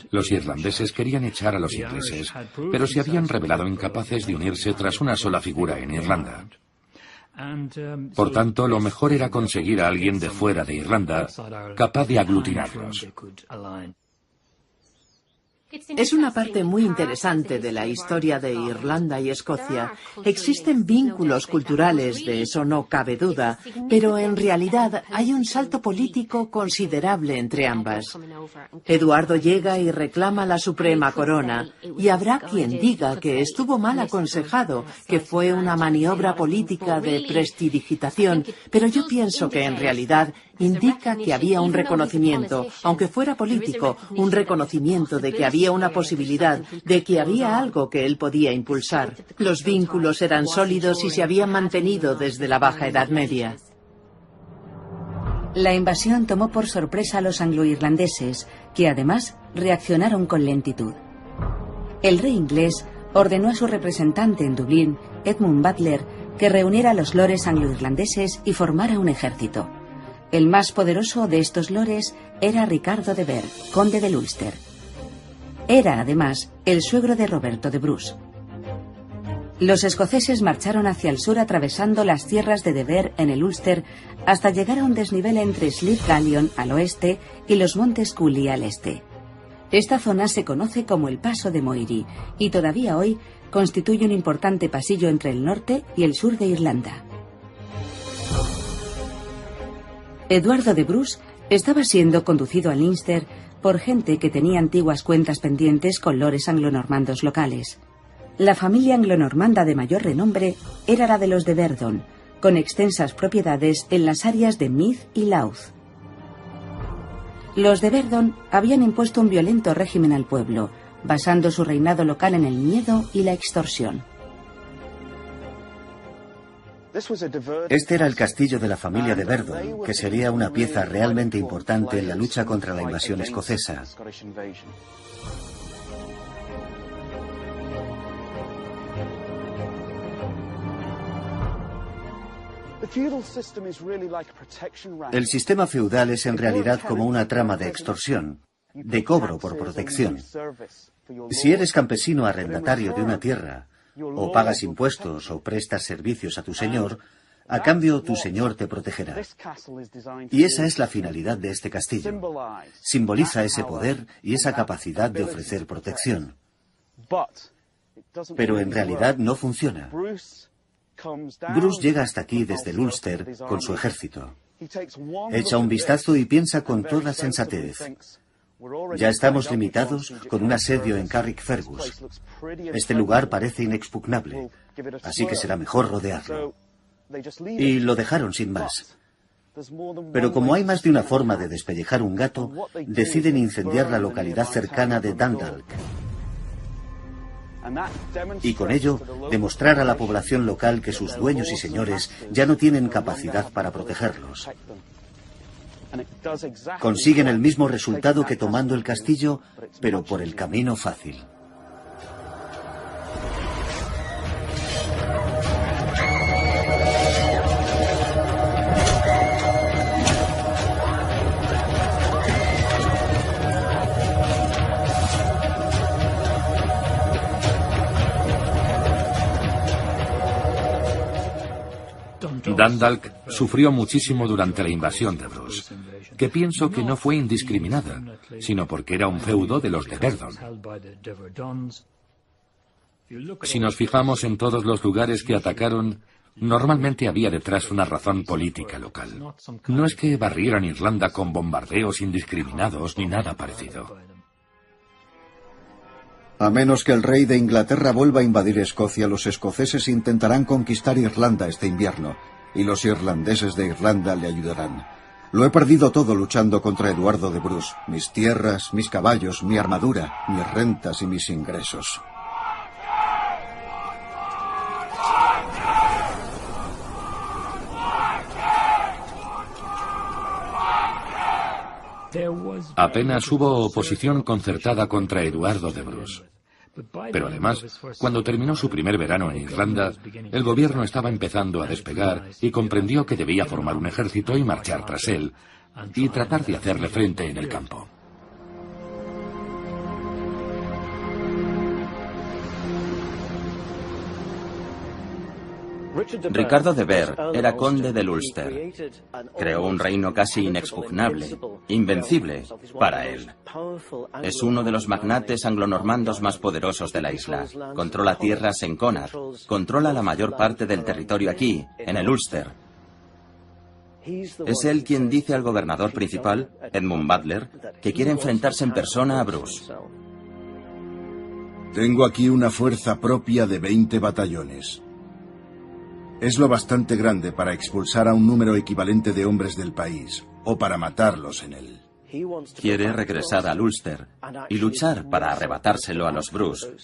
S3: Los irlandeses querían echar a los ingleses, pero se habían revelado incapaces de unirse tras una sola figura en Irlanda. Por tanto, lo mejor era conseguir a alguien de fuera de Irlanda capaz de aglutinarlos.
S5: Es una parte muy interesante de la historia de Irlanda y Escocia. Existen vínculos culturales, de eso no cabe duda, pero en realidad hay un salto político considerable entre ambas. Eduardo llega y reclama la suprema corona, y habrá quien diga que estuvo mal aconsejado, que fue una maniobra política de prestidigitación, pero yo pienso que en realidad indica que había un reconocimiento, aunque fuera político, un reconocimiento de que había una posibilidad, de que había algo que él podía impulsar. Los vínculos eran sólidos y se habían mantenido desde la Baja Edad Media.
S1: La invasión tomó por sorpresa a los anglo-irlandeses, que además reaccionaron con lentitud. El rey inglés ordenó a su representante en Dublín, Edmund Butler, que reuniera a los lores anglo-irlandeses y formara un ejército. El más poderoso de estos lores era Ricardo de Vere, conde del Ulster. Era, además, el suegro de Roberto de Bruce. Los escoceses marcharon hacia el sur atravesando las tierras de Vere en el Ulster hasta llegar a un desnivel entre Slievelgalion al oeste y los montes Cooley al este. Esta zona se conoce como el Paso de Moiri y todavía hoy constituye un importante pasillo entre el norte y el sur de Irlanda. Eduardo de Bruce estaba siendo conducido a Leinster por gente que tenía antiguas cuentas pendientes con lores anglonormandos locales. La familia anglonormanda de mayor renombre era la de los de Verdon, con extensas propiedades en las áreas de Meath y Louth. Los de Verdon habían impuesto un violento régimen al pueblo, basando su reinado local en el miedo y la extorsión.
S2: Este era el castillo de la familia de Verdon, que sería una pieza realmente importante en la lucha contra la invasión escocesa. El sistema feudal es en realidad como una trama de extorsión, de cobro por protección. Si eres campesino arrendatario de una tierra, o pagas impuestos o prestas servicios a tu señor, a cambio tu señor te protegerá. Y esa es la finalidad de este castillo. Simboliza ese poder y esa capacidad de ofrecer protección. Pero en realidad no funciona. Bruce llega hasta aquí desde el Ulster con su ejército. Echa un vistazo y piensa con toda sensatez. Ya estamos limitados con un asedio en Carrickfergus. Este lugar parece inexpugnable, así que será mejor rodearlo. Y lo dejaron sin más. Pero como hay más de una forma de despellejar un gato, deciden incendiar la localidad cercana de Dundalk. Y con ello, demostrar a la población local que sus dueños y señores ya no tienen capacidad para protegerlos. Consiguen el mismo resultado que tomando el castillo, pero por el camino fácil.
S3: Dundalk sufrió muchísimo durante la invasión de Bruce, que pienso que no fue indiscriminada, sino porque era un feudo de los de Verdon. Si nos fijamos en todos los lugares que atacaron, normalmente había detrás una razón política local. No es que barrieran Irlanda con bombardeos indiscriminados ni nada parecido.
S6: A menos que el rey de Inglaterra vuelva a invadir Escocia, los escoceses intentarán conquistar Irlanda este invierno, y los irlandeses de Irlanda le ayudarán. Lo he perdido todo luchando contra Eduardo de Bruce, mis tierras, mis caballos, mi armadura, mis rentas y mis ingresos.
S3: Apenas hubo oposición concertada contra Eduardo de Bruce. Pero además, cuando terminó su primer verano en Irlanda, el gobierno estaba empezando a despegar y comprendió que debía formar un ejército y marchar tras él, y tratar de hacerle frente en el campo.
S7: Ricardo de Vere era conde del Ulster. Creó un reino casi inexpugnable, invencible para él. Es uno de los magnates anglonormandos más poderosos de la isla. Controla tierras en Connacht, controla la mayor parte del territorio aquí, en el Ulster. Es él quien dice al gobernador principal, Edmund Butler, que quiere enfrentarse en persona a Bruce.
S4: Tengo aquí una fuerza propia de 20 batallones. Es lo bastante grande para expulsar a un número equivalente de hombres del país, o para matarlos en él.
S7: Quiere regresar al Ulster y luchar para arrebatárselo a los Bruce,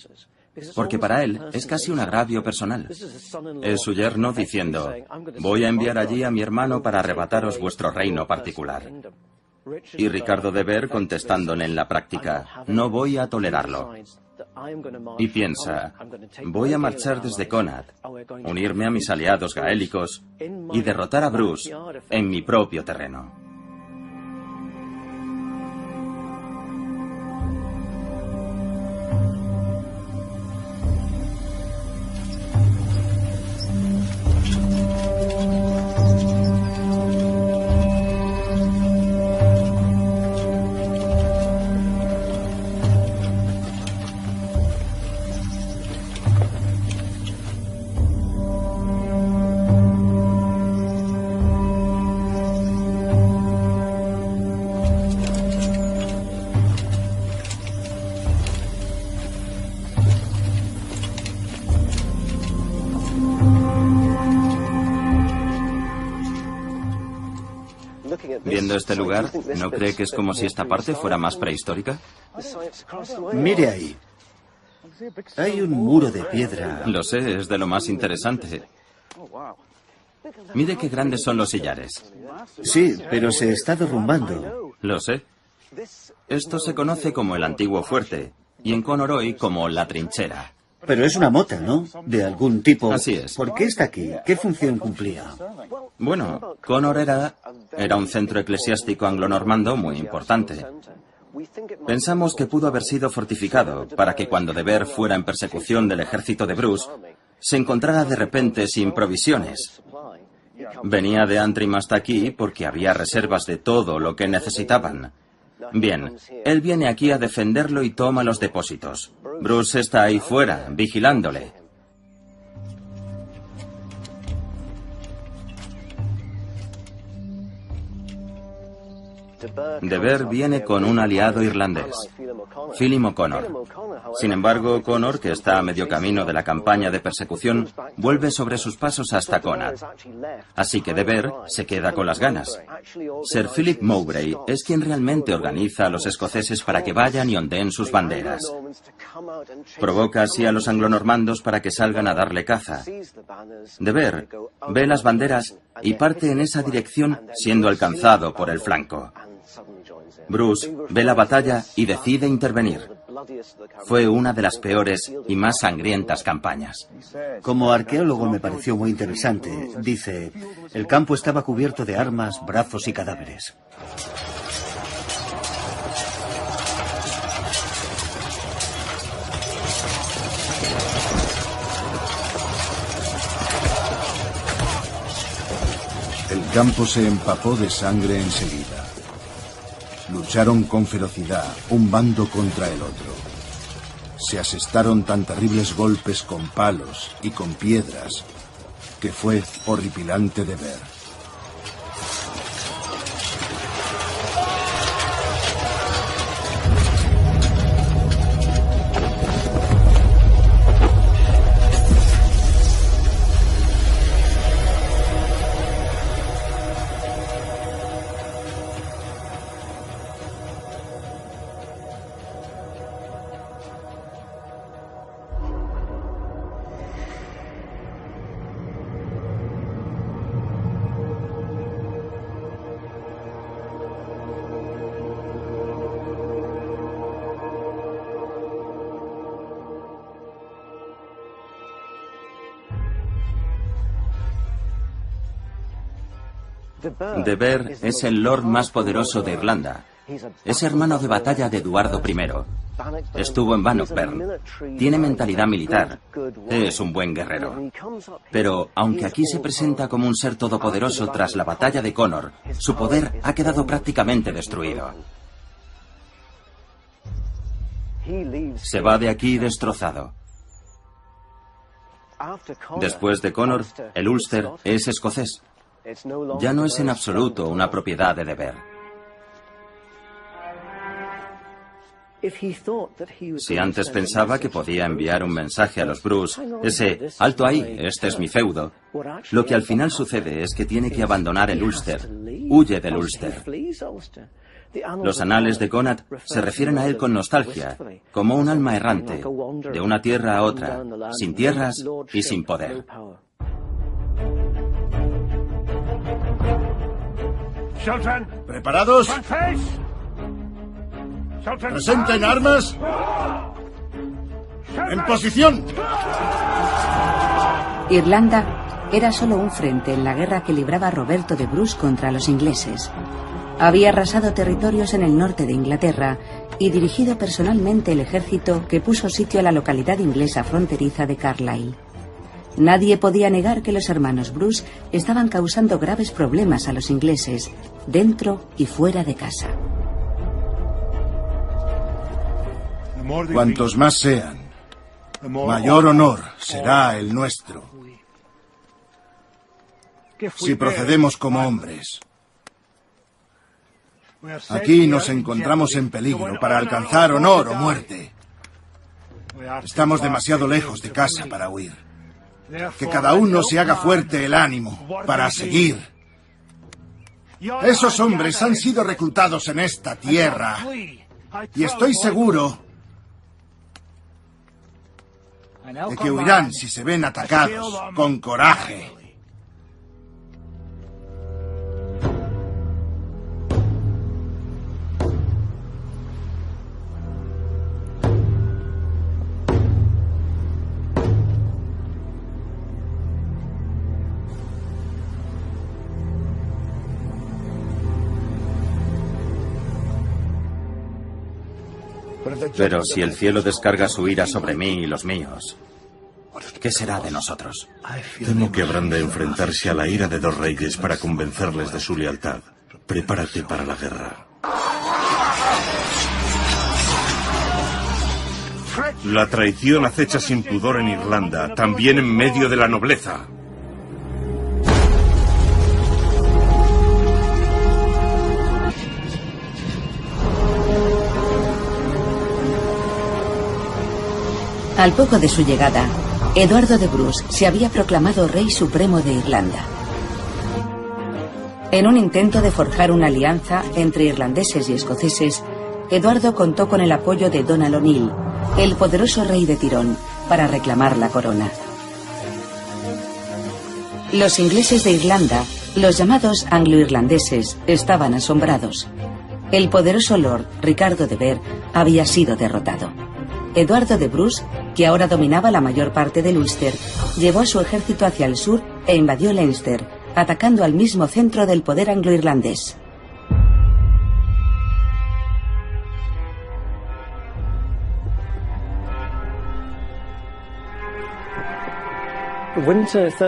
S7: porque para él es casi un agravio personal. Es su yerno diciendo, voy a enviar allí a mi hermano para arrebataros vuestro reino particular. Y Ricardo de Vere contestándole en la práctica, no voy a tolerarlo. Y piensa, voy a marchar desde Connacht, unirme a mis aliados gaélicos y derrotar a Bruce en mi propio terreno. Viendo este lugar, ¿no cree que es como si esta parte fuera más prehistórica?
S2: Mire ahí. Hay un muro de piedra.
S7: Lo sé, es de lo más interesante. Mire qué grandes son los sillares.
S2: Sí, pero se está derrumbando.
S7: Lo sé. Esto se conoce como el antiguo fuerte, y en Conoroy como la trinchera.
S2: Pero es una mota, ¿no? De algún tipo.
S7: Así es.
S2: ¿Por qué está aquí? ¿Qué función cumplía?
S7: Bueno, Conor era un centro eclesiástico anglonormando muy importante. Pensamos que pudo haber sido fortificado para que cuando de Vere fuera en persecución del ejército de Bruce, se encontrara de repente sin provisiones. Venía de Antrim hasta aquí porque había reservas de todo lo que necesitaban. Bien, él viene aquí a defenderlo y toma los depósitos. Bruce está ahí fuera, vigilándole. De Vere viene con un aliado irlandés, Phelim O'Connor. Sin embargo, O'Connor, que está a medio camino de la campaña de persecución, vuelve sobre sus pasos hasta Connacht. Así que de Vere se queda con las ganas. Sir Philip Mowbray es quien realmente organiza a los escoceses para que vayan y ondeen sus banderas. Provoca así a los anglonormandos para que salgan a darle caza. De Vere ve las banderas y parte en esa dirección, siendo alcanzado por el flanco. Bruce ve la batalla y decide intervenir. Fue una de las peores y más sangrientas campañas.
S2: Como arqueólogo me pareció muy interesante. Dice, el campo estaba cubierto de armas, brazos y cadáveres.
S4: campo se empapó de sangre enseguida. Lucharon con ferocidad, un bando contra el otro. Se asestaron tan terribles golpes con palos y con piedras que fue horripilante de ver.
S7: De Ver es el lord más poderoso de Irlanda. Es hermano de batalla de Eduardo I. Estuvo en Bannockburn. Tiene mentalidad militar. Es un buen guerrero. Pero, aunque aquí se presenta como un ser todopoderoso tras la batalla de Connor, su poder ha quedado prácticamente destruido. Se va de aquí destrozado. Después de Connor, el Ulster es escocés. Ya no es en absoluto una propiedad de Ver. Si antes pensaba que podía enviar un mensaje a los Bruce, ese "alto ahí, este es mi feudo", lo que al final sucede es que tiene que abandonar el Ulster. Huye del Ulster. Los anales de Connacht se refieren a él con nostalgia, como un alma errante, de una tierra a otra, sin tierras y sin poder.
S4: ¿Preparados? ¡Presenten armas! ¡En posición!
S1: Irlanda era solo un frente en la guerra que libraba Roberto de Bruce contra los ingleses. Había arrasado territorios en el norte de Inglaterra y dirigido personalmente el ejército que puso sitio a la localidad inglesa fronteriza de Carlisle. Nadie podía negar que los hermanos Bruce estaban causando graves problemas a los ingleses, dentro y fuera de casa.
S4: Cuantos más sean, mayor honor será el nuestro. Si procedemos como hombres. Aquí nos encontramos en peligro para alcanzar honor o muerte. Estamos demasiado lejos de casa para huir. Que cada uno se haga fuerte el ánimo para seguir. Esos hombres han sido reclutados en esta tierra y estoy seguro de que huirán si se ven atacados con coraje.
S7: Pero si el cielo descarga su ira sobre mí y los míos, ¿qué será de nosotros?
S8: Temo que habrán de enfrentarse a la ira de 2 reyes para convencerles de su lealtad. Prepárate para la guerra. La traición acecha sin pudor en Irlanda, también en medio de la nobleza.
S1: Al poco de su llegada, Eduardo de Bruce se había proclamado rey supremo de Irlanda. En un intento de forjar una alianza entre irlandeses y escoceses, Eduardo contó con el apoyo de Donald O'Neill, el poderoso rey de Tirón, para reclamar la corona. Los ingleses de Irlanda, los llamados anglo-irlandeses, estaban asombrados. El poderoso lord Ricardo de Ver había sido derrotado. Eduardo de Bruce, que ahora dominaba la mayor parte del Ulster, llevó a su ejército hacia el sur e invadió Leinster, atacando al mismo centro del poder anglo-irlandés.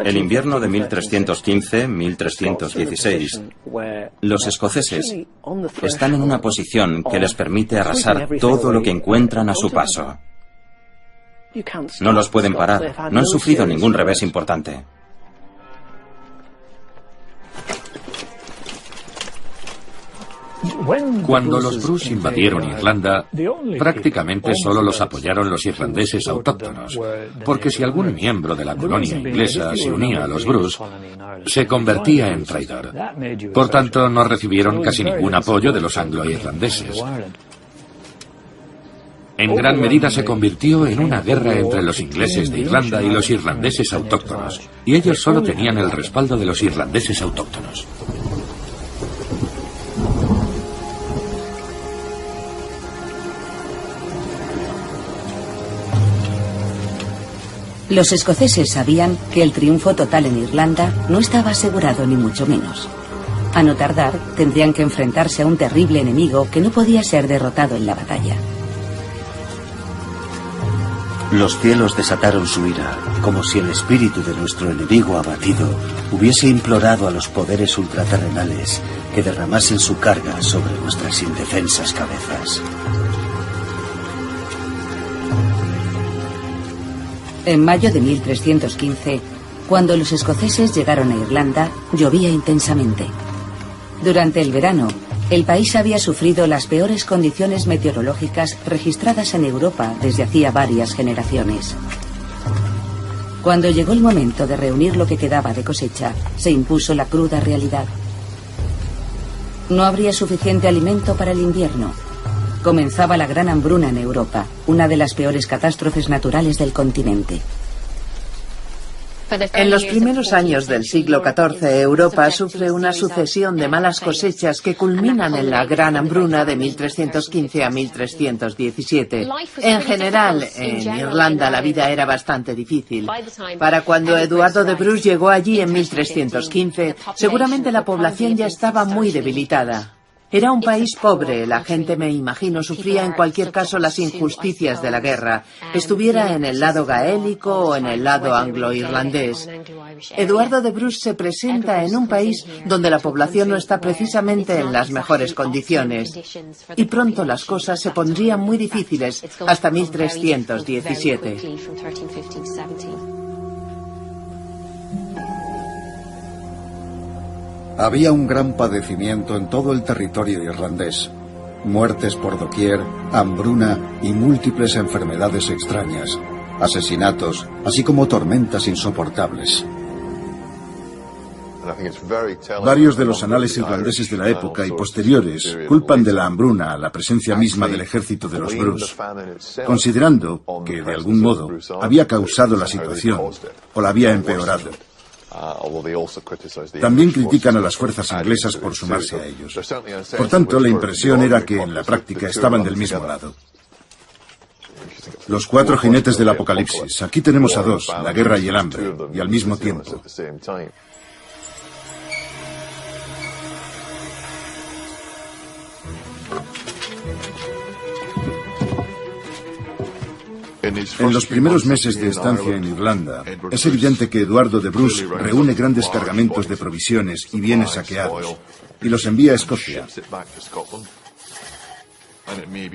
S7: El invierno de 1315-1316, los escoceses están en una posición que les permite arrasar todo lo que encuentran a su paso. No los pueden parar, no han sufrido ningún revés importante.
S3: Cuando los Bruce invadieron Irlanda, prácticamente solo los apoyaron los irlandeses autóctonos, porque si algún miembro de la colonia inglesa se unía a los Bruce, se convertía en traidor. Por tanto, no recibieron casi ningún apoyo de los anglo-irlandeses. En gran medida se convirtió en una guerra entre los ingleses de Irlanda y los irlandeses autóctonos, y ellos solo tenían el respaldo de los irlandeses autóctonos.
S1: Los escoceses sabían que el triunfo total en Irlanda no estaba asegurado ni mucho menos. A no tardar, tendrían que enfrentarse a un terrible enemigo que no podía ser derrotado en la batalla.
S2: Los cielos desataron su ira, como si el espíritu de nuestro enemigo abatido hubiese implorado a los poderes ultraterrenales que derramasen su carga sobre nuestras indefensas cabezas.
S1: En mayo de 1315, cuando los escoceses llegaron a Irlanda, llovía intensamente. Durante el verano, el país había sufrido las peores condiciones meteorológicas registradas en Europa desde hacía varias generaciones. Cuando llegó el momento de reunir lo que quedaba de cosecha, se impuso la cruda realidad. No habría suficiente alimento para el invierno. Comenzaba la gran hambruna en Europa, una de las peores catástrofes naturales del continente.
S5: En los primeros años del siglo XIV, Europa sufre una sucesión de malas cosechas que culminan en la gran hambruna de 1315 a 1317. En general, en Irlanda la vida era bastante difícil. Para cuando Eduardo de Bruce llegó allí en 1315, seguramente la población ya estaba muy debilitada. Era un país pobre, la gente, me imagino, sufría en cualquier caso las injusticias de la guerra, estuviera en el lado gaélico o en el lado anglo-irlandés. Eduardo de Bruce se presenta en un país donde la población no está precisamente en las mejores condiciones. Y pronto las cosas se pondrían muy difíciles hasta 1317.
S6: Había un gran padecimiento en todo el territorio irlandés. Muertes por doquier, hambruna y múltiples enfermedades extrañas, asesinatos, así como tormentas insoportables.
S4: Varios de los anales irlandeses de la época y posteriores culpan de la hambruna a la presencia misma del ejército de los Bruce, considerando que, de algún modo, había causado la situación o la había empeorado. También critican a las fuerzas inglesas por sumarse a ellos. Por tanto, la impresión era que en la práctica estaban del mismo lado. Los cuatro jinetes del apocalipsis. Aquí tenemos a dos, la guerra y el hambre, y al mismo tiempo. En los primeros meses de estancia en Irlanda, es evidente que Eduardo de Bruce reúne grandes cargamentos de provisiones y bienes saqueados y los envía a Escocia.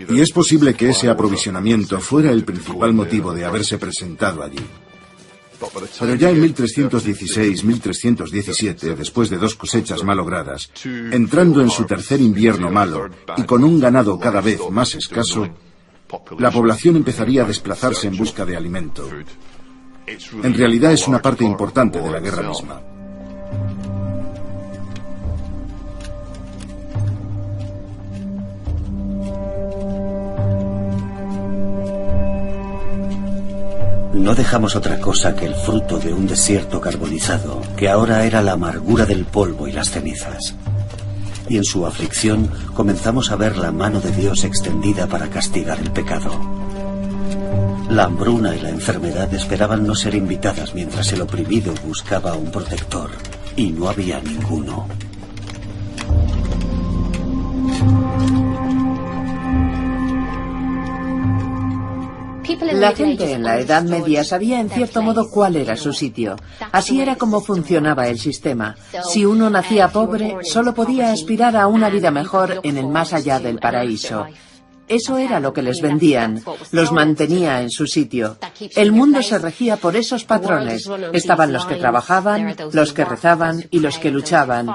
S4: Y es posible que ese aprovisionamiento fuera el principal motivo de haberse presentado allí. Pero ya en 1316-1317, después de dos cosechas malogradas, entrando en su tercer invierno malo y con un ganado cada vez más escaso, la población empezaría a desplazarse en busca de alimento. En realidad es una parte importante de la guerra misma.
S2: No dejamos otra cosa que el fruto de un desierto carbonizado, que ahora era la amargura del polvo y las cenizas. Y en su aflicción comenzamos a ver la mano de Dios extendida para castigar el pecado. La hambruna y la enfermedad esperaban no ser invitadas mientras el oprimido buscaba un protector, y no había ninguno.
S5: La gente en la Edad Media sabía en cierto modo cuál era su sitio. Así era como funcionaba el sistema. Si uno nacía pobre, solo podía aspirar a una vida mejor en el más allá del paraíso. Eso era lo que les vendían, los mantenía en su sitio. El mundo se regía por esos patrones. Estaban los que trabajaban, los que rezaban y los que luchaban.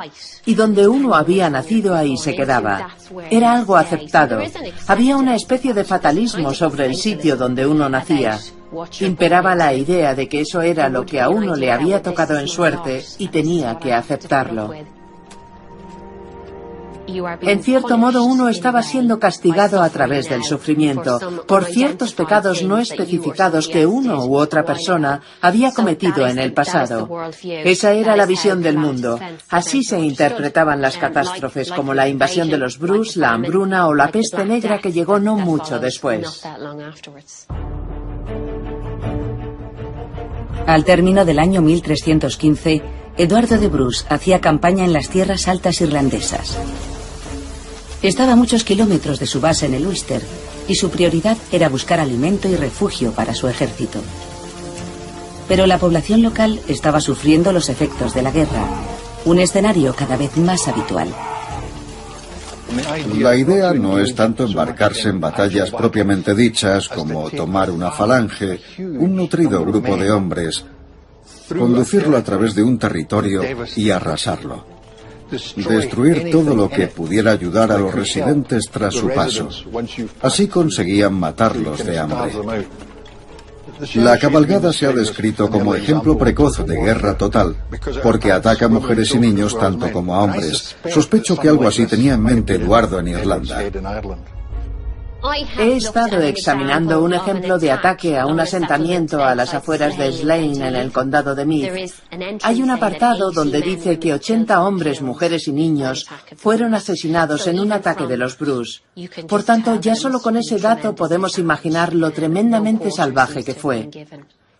S5: Y donde uno había nacido, ahí se quedaba. Era algo aceptado. Había una especie de fatalismo sobre el sitio donde uno nacía. Imperaba la idea de que eso era lo que a uno le había tocado en suerte y tenía que aceptarlo. En cierto modo, uno estaba siendo castigado a través del sufrimiento por ciertos pecados no especificados que uno u otra persona había cometido en el pasado. Esa era la visión del mundo. Así se interpretaban las catástrofes como la invasión de los Brus, la hambruna o la peste negra que llegó no mucho después.
S1: Al término del año 1315, Eduardo de Bruce hacía campaña en las tierras altas irlandesas. Estaba a muchos kilómetros de su base en el Ulster y su prioridad era buscar alimento y refugio para su ejército. Pero la población local estaba sufriendo los efectos de la guerra, un escenario cada vez más habitual.
S6: La idea no es tanto embarcarse en batallas propiamente dichas como tomar una falange, un nutrido grupo de hombres, conducirlo a través de un territorio y arrasarlo. Destruir todo lo que pudiera ayudar a los residentes tras su paso. Así conseguían matarlos de hambre. La cabalgada se ha descrito como ejemplo precoz de guerra total, porque ataca a mujeres y niños tanto como a hombres. Sospecho que algo así tenía en mente Eduardo en Irlanda.
S5: He estado examinando un ejemplo de ataque a un asentamiento a las afueras de Slane en el condado de Meath. Hay un apartado donde dice que 80 hombres, mujeres y niños fueron asesinados en un ataque de los Brus. Por tanto, ya solo con ese dato podemos imaginar lo tremendamente salvaje que fue.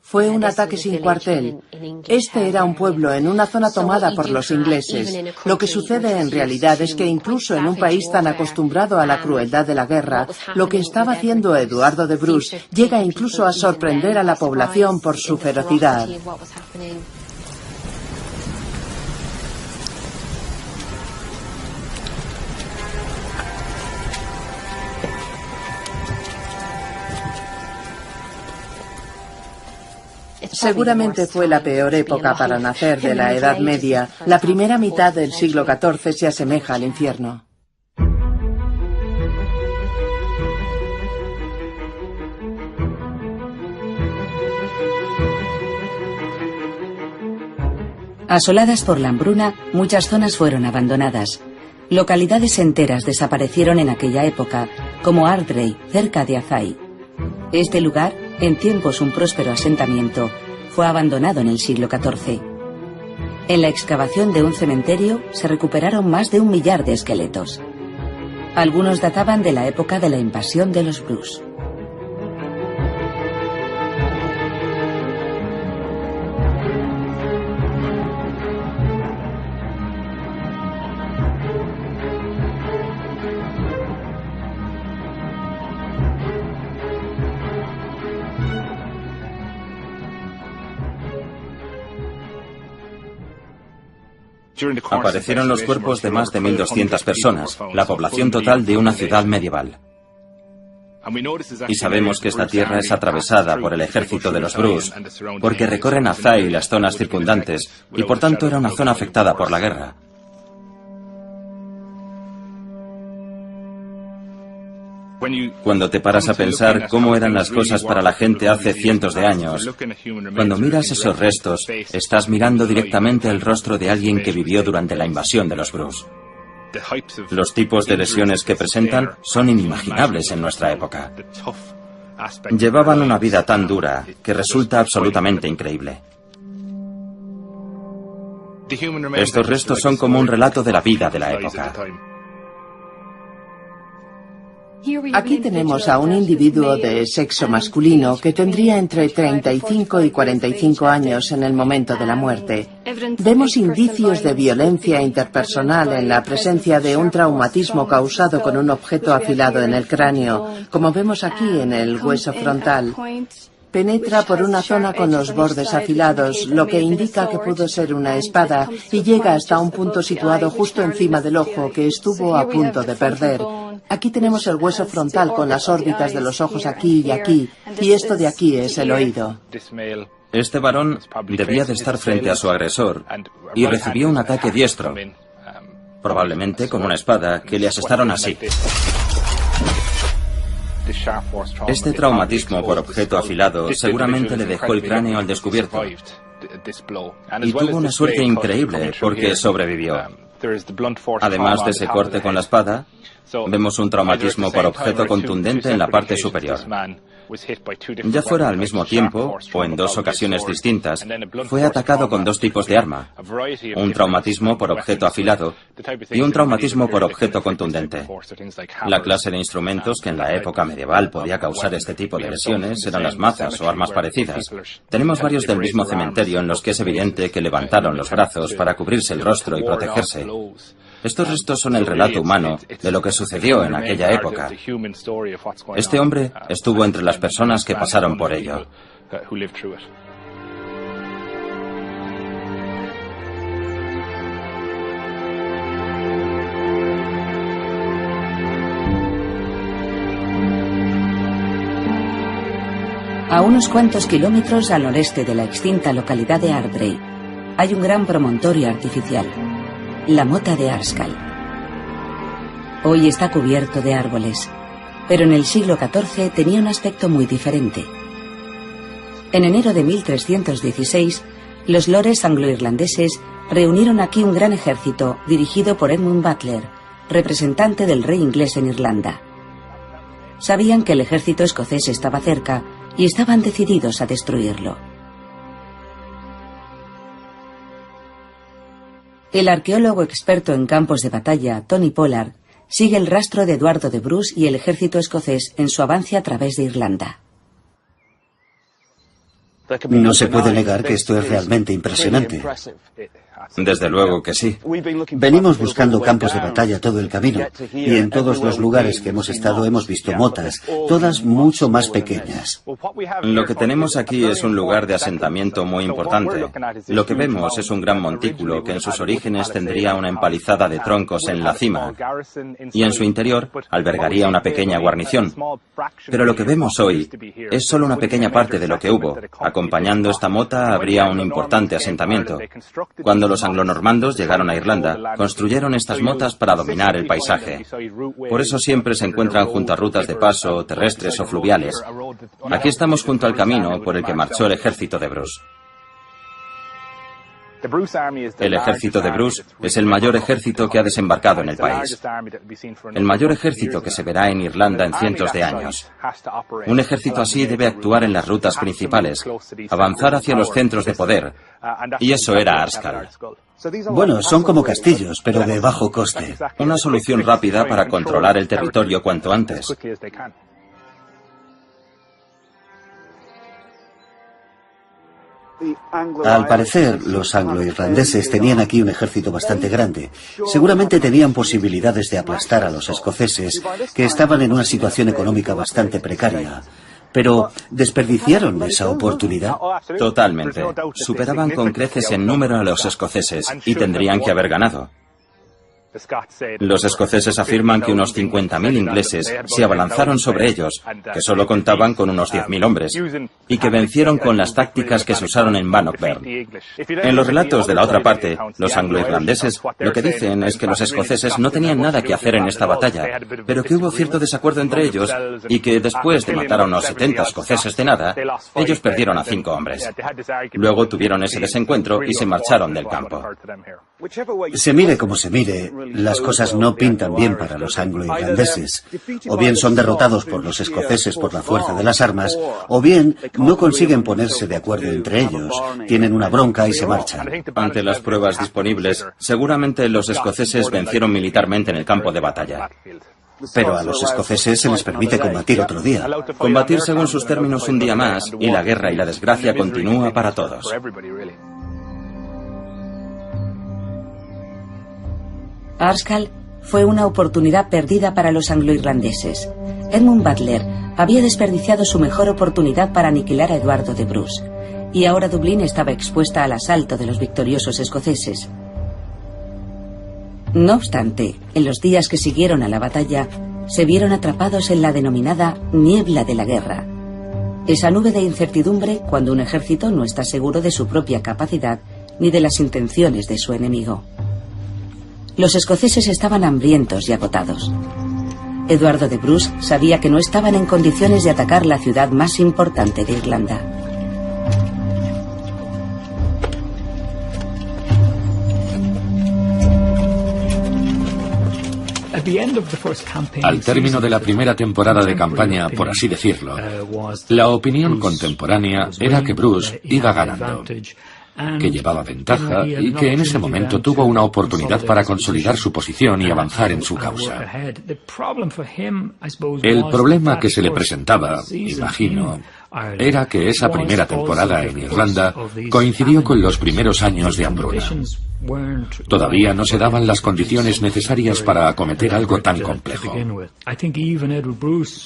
S5: Fue un ataque sin cuartel. Este era un pueblo en una zona tomada por los ingleses. Lo que sucede en realidad es que incluso en un país tan acostumbrado a la crueldad de la guerra, lo que estaba haciendo Eduardo de Bruce llega incluso a sorprender a la población por su ferocidad. Seguramente fue la peor época para nacer de la Edad Media. La primera mitad del siglo XIV se asemeja al infierno.
S1: Asoladas por la hambruna, muchas zonas fueron abandonadas. Localidades enteras desaparecieron en aquella época, como Ardray, cerca de Athy. Este lugar, en tiempos un próspero asentamiento, fue abandonado en el siglo XIV. En la excavación de un cementerio se recuperaron más de 1 millar de esqueletos. Algunos databan de la época de la invasión de los Brus.
S7: Aparecieron los cuerpos de más de 1.200 personas, la población total de una ciudad medieval. Y sabemos que esta tierra es atravesada por el ejército de los Brus, porque recorren Athy y las zonas circundantes, y por tanto era una zona afectada por la guerra. Cuando te paras a pensar cómo eran las cosas para la gente hace cientos de años, cuando miras esos restos, estás mirando directamente el rostro de alguien que vivió durante la invasión de los Brus. Los tipos de lesiones que presentan son inimaginables en nuestra época. Llevaban una vida tan dura que resulta absolutamente increíble. Estos restos son como un relato de la vida de la época.
S5: Aquí tenemos a un individuo de sexo masculino que tendría entre 35 y 45 años en el momento de la muerte. Vemos indicios de violencia interpersonal en la presencia de un traumatismo causado con un objeto afilado en el cráneo, como vemos aquí en el hueso frontal. Penetra por una zona con los bordes afilados, lo que indica que pudo ser una espada, y llega hasta un punto situado justo encima del ojo que estuvo a punto de perder. Aquí tenemos el hueso frontal con las órbitas de los ojos aquí y aquí, y esto de aquí es el oído.
S7: Este varón debía de estar frente a su agresor y recibió un ataque diestro, probablemente con una espada, que le asestaron así. Este traumatismo por objeto afilado seguramente le dejó el cráneo al descubierto. Y tuvo una suerte increíble porque sobrevivió. Además de ese corte con la espada, vemos un traumatismo por objeto contundente en la parte superior. Ya fuera al mismo tiempo, o en dos ocasiones distintas, fue atacado con dos tipos de arma, un traumatismo por objeto afilado y un traumatismo por objeto contundente. La clase de instrumentos que en la época medieval podía causar este tipo de lesiones eran las mazas o armas parecidas. Tenemos varios del mismo cementerio en los que es evidente que levantaron los brazos para cubrirse el rostro y protegerse. Estos restos son el relato humano de lo que sucedió en aquella época. Este hombre estuvo entre las personas que pasaron por ello.
S1: A unos cuantos kilómetros al noreste de la extinta localidad de Ardbray, hay un gran promontorio artificial, la Mota de Ardscal. Hoy está cubierto de árboles, pero en el siglo XIV tenía un aspecto muy diferente. En enero de 1316, los lores anglo-irlandeses reunieron aquí un gran ejército dirigido por Edmund Butler, representante del rey inglés en Irlanda. Sabían que el ejército escocés estaba cerca y estaban decididos a destruirlo. El arqueólogo experto en campos de batalla, Tony Pollard, sigue el rastro de Eduardo de Bruce y el ejército escocés en su avance a través de Irlanda.
S2: No se puede negar que esto es realmente impresionante.
S7: Desde luego que sí.
S2: Venimos buscando campos de batalla todo el camino, y en todos los lugares que hemos estado hemos visto motas, todas mucho más pequeñas.
S7: Lo que tenemos aquí es un lugar de asentamiento muy importante. Lo que vemos es un gran montículo que en sus orígenes tendría una empalizada de troncos en la cima, y en su interior albergaría una pequeña guarnición. Pero lo que vemos hoy es solo una pequeña parte de lo que hubo. Acompañando esta mota habría un importante asentamiento. Cuando los anglonormandos llegaron a Irlanda, construyeron estas motas para dominar el paisaje. Por eso siempre se encuentran junto a rutas de paso, terrestres o fluviales. Aquí estamos junto al camino por el que marchó el ejército de Bruce. El ejército de Bruce es el mayor ejército que ha desembarcado en el país. El mayor ejército que se verá en Irlanda en cientos de años. Un ejército así debe actuar en las rutas principales, avanzar hacia los centros de poder, y eso era Ardscal.
S2: Bueno, son como castillos, pero de bajo coste.
S7: Una solución rápida para controlar el territorio cuanto antes.
S2: Al parecer, los anglo-irlandeses tenían aquí un ejército bastante grande. Seguramente tenían posibilidades de aplastar a los escoceses, que estaban en una situación económica bastante precaria. Pero, ¿desperdiciaron esa oportunidad?
S7: Totalmente. Superaban con creces en número a los escoceses y tendrían que haber ganado. Los escoceses afirman que unos 50.000 ingleses se abalanzaron sobre ellos, que solo contaban con unos 10.000 hombres, y que vencieron con las tácticas que se usaron en Bannockburn. En los relatos de la otra parte, los anglo-irlandeses lo que dicen es que los escoceses no tenían nada que hacer en esta batalla, pero que hubo cierto desacuerdo entre ellos y que después de matar a unos 70 escoceses de nada, ellos perdieron a 5 hombres. Luego tuvieron ese desencuentro y se marcharon del campo.
S2: Se mire como se mire, las cosas no pintan bien para los anglo-irlandeses. O bien son derrotados por los escoceses por la fuerza de las armas, o bien no consiguen ponerse de acuerdo entre ellos, tienen una bronca y se marchan.
S7: Ante las pruebas disponibles, seguramente los escoceses vencieron militarmente en el campo de batalla.
S2: Pero a los escoceses se les permite combatir otro día.
S7: Combatir según sus términos un día más, y la guerra y la desgracia continúa para todos.
S1: Arskall fue una oportunidad perdida para los anglo-irlandeses. Edmund Butler había desperdiciado su mejor oportunidad para aniquilar a Eduardo de Bruce, y ahora Dublín estaba expuesta al asalto de los victoriosos escoceses. No obstante, en los días que siguieron a la batalla, se vieron atrapados en la denominada niebla de la guerra. Esa nube de incertidumbre cuando un ejército no está seguro de su propia capacidad ni de las intenciones de su enemigo. Los escoceses estaban hambrientos y agotados. Eduardo de Bruce sabía que no estaban en condiciones de atacar la ciudad más importante de Irlanda.
S3: Al término de la primera temporada de campaña, por así decirlo, la opinión contemporánea era que Bruce iba ganando, que llevaba ventaja y que en ese momento tuvo una oportunidad para consolidar su posición y avanzar en su causa. El problema que se le presentaba, imagino, era que esa primera temporada en Irlanda coincidió con los primeros años de hambruna. Todavía no se daban las condiciones necesarias para acometer algo tan complejo.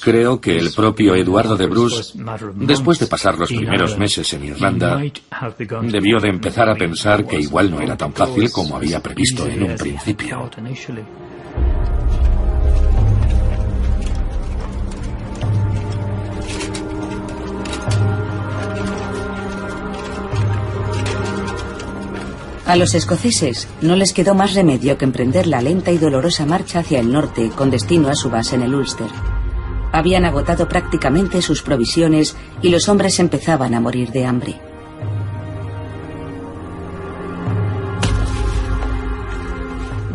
S3: Creo que el propio Eduardo de Bruce, después de pasar los primeros meses en Irlanda, debió de empezar a pensar que igual no era tan fácil como había previsto en un principio.
S1: A los escoceses no les quedó más remedio que emprender la lenta y dolorosa marcha hacia el norte con destino a su base en el Ulster. Habían agotado prácticamente sus provisiones y los hombres empezaban a morir de hambre.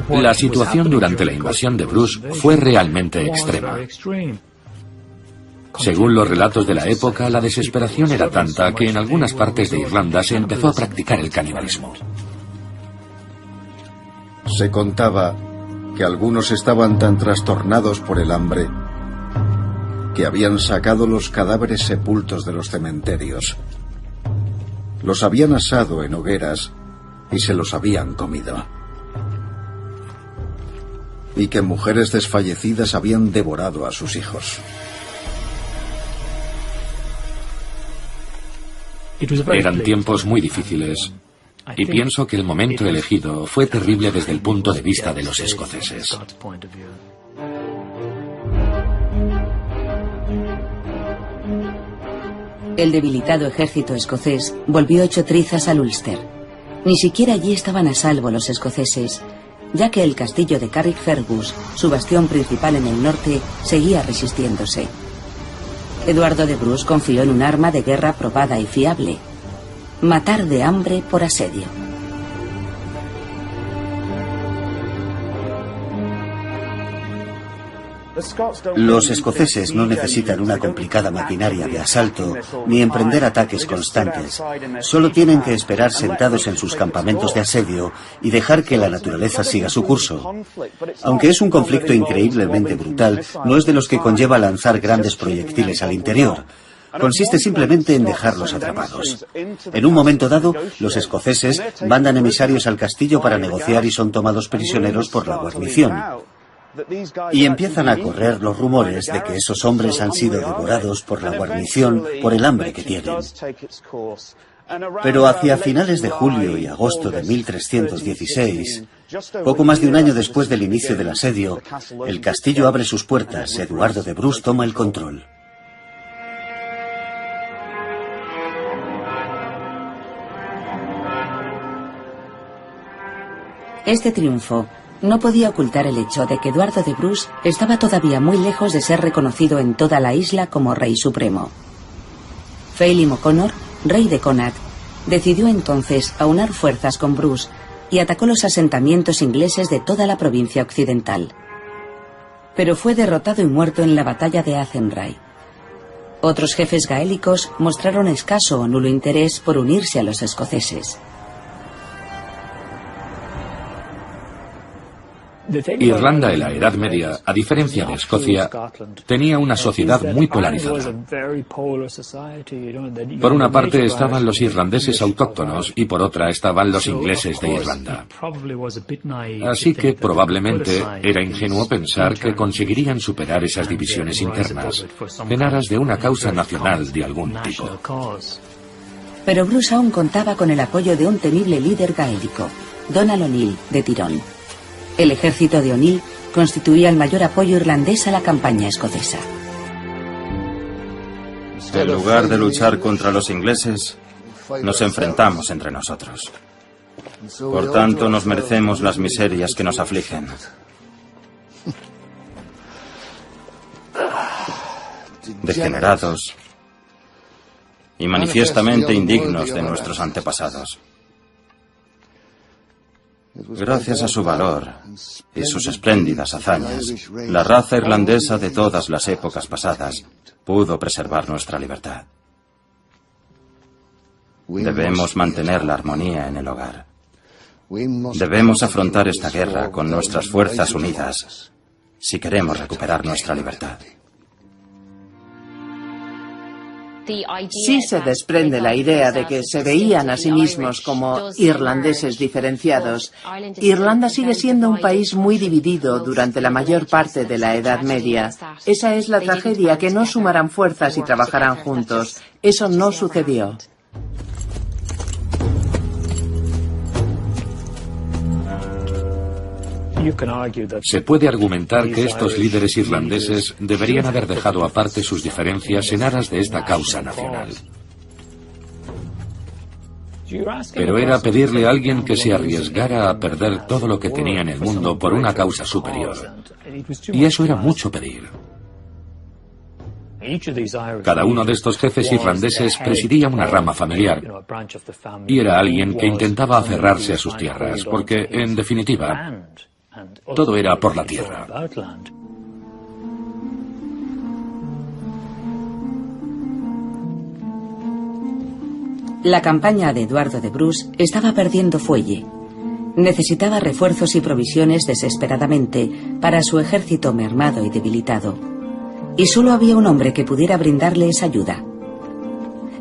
S3: La situación durante la invasión de Bruce fue realmente extrema. Según los relatos de la época, la desesperación era tanta que en algunas partes de Irlanda se empezó a practicar el canibalismo.
S6: Se contaba que algunos estaban tan trastornados por el hambre que habían sacado los cadáveres sepultos de los cementerios. Los habían asado en hogueras y se los habían comido. Y que mujeres desfallecidas habían devorado a sus hijos.
S3: Eran tiempos muy difíciles, y pienso que el momento elegido fue terrible desde el punto de vista de los escoceses.
S1: El debilitado ejército escocés volvió hecho trizas al Ulster. Ni siquiera allí estaban a salvo los escoceses, ya que el castillo de Carrickfergus, su bastión principal en el norte, seguía resistiéndose. Eduardo de Bruce confió en un arma de guerra probada y fiable: matar de hambre por asedio.
S2: Los escoceses no necesitan una complicada maquinaria de asalto ni emprender ataques constantes. Solo tienen que esperar sentados en sus campamentos de asedio y dejar que la naturaleza siga su curso. Aunque es un conflicto increíblemente brutal, no es de los que conlleva lanzar grandes proyectiles al interior. Consiste simplemente en dejarlos atrapados. En un momento dado, los escoceses mandan emisarios al castillo para negociar y son tomados prisioneros por la guarnición. Y empiezan a correr los rumores de que esos hombres han sido devorados por la guarnición por el hambre que tienen. Pero hacia finales de julio y agosto de 1316, poco más de un año después del inicio del asedio, el castillo abre sus puertas, Eduardo de Bruce toma el control.
S1: Este triunfo no podía ocultar el hecho de que Eduardo de Bruce estaba todavía muy lejos de ser reconocido en toda la isla como rey supremo. Felim O'Connor, rey de Connacht, decidió entonces aunar fuerzas con Bruce y atacó los asentamientos ingleses de toda la provincia occidental. Pero fue derrotado y muerto en la batalla de Athenry. Otros jefes gaélicos mostraron escaso o nulo interés por unirse a los escoceses.
S3: Irlanda en la Edad Media, a diferencia de Escocia, tenía una sociedad muy polarizada. Por una parte estaban los irlandeses autóctonos y por otra estaban los ingleses de Irlanda. Así que probablemente era ingenuo pensar que conseguirían superar esas divisiones internas en aras de una causa nacional de algún tipo.
S1: Pero Bruce aún contaba con el apoyo de un temible líder gaélico, Donald O'Neill, de Tyrone. El ejército de O'Neill constituía el mayor apoyo irlandés a la campaña escocesa.
S7: En lugar de luchar contra los ingleses, nos enfrentamos entre nosotros. Por tanto, nos merecemos las miserias que nos afligen. Degenerados y manifiestamente indignos de nuestros antepasados. Gracias a su valor y sus espléndidas hazañas, la raza irlandesa de todas las épocas pasadas pudo preservar nuestra libertad. Debemos mantener la armonía en el hogar. Debemos afrontar esta guerra con nuestras fuerzas unidas si queremos recuperar nuestra libertad.
S5: Sí se desprende la idea de que se veían a sí mismos como irlandeses diferenciados. Irlanda sigue siendo un país muy dividido durante la mayor parte de la Edad Media. Esa es la tragedia, que no sumarán fuerzas y trabajarán juntos. Eso no sucedió.
S3: Se puede argumentar que estos líderes irlandeses deberían haber dejado aparte sus diferencias en aras de esta causa nacional. Pero era pedirle a alguien que se arriesgara a perder todo lo que tenía en el mundo por una causa superior. Y eso era mucho pedir. Cada uno de estos jefes irlandeses presidía una rama familiar y era alguien que intentaba aferrarse a sus tierras, porque, en definitiva, todo era por la tierra.
S1: La campaña de Eduardo de Bruce estaba perdiendo fuelle. Necesitaba refuerzos y provisiones desesperadamente para su ejército mermado y debilitado. Y solo había un hombre que pudiera brindarle esa ayuda.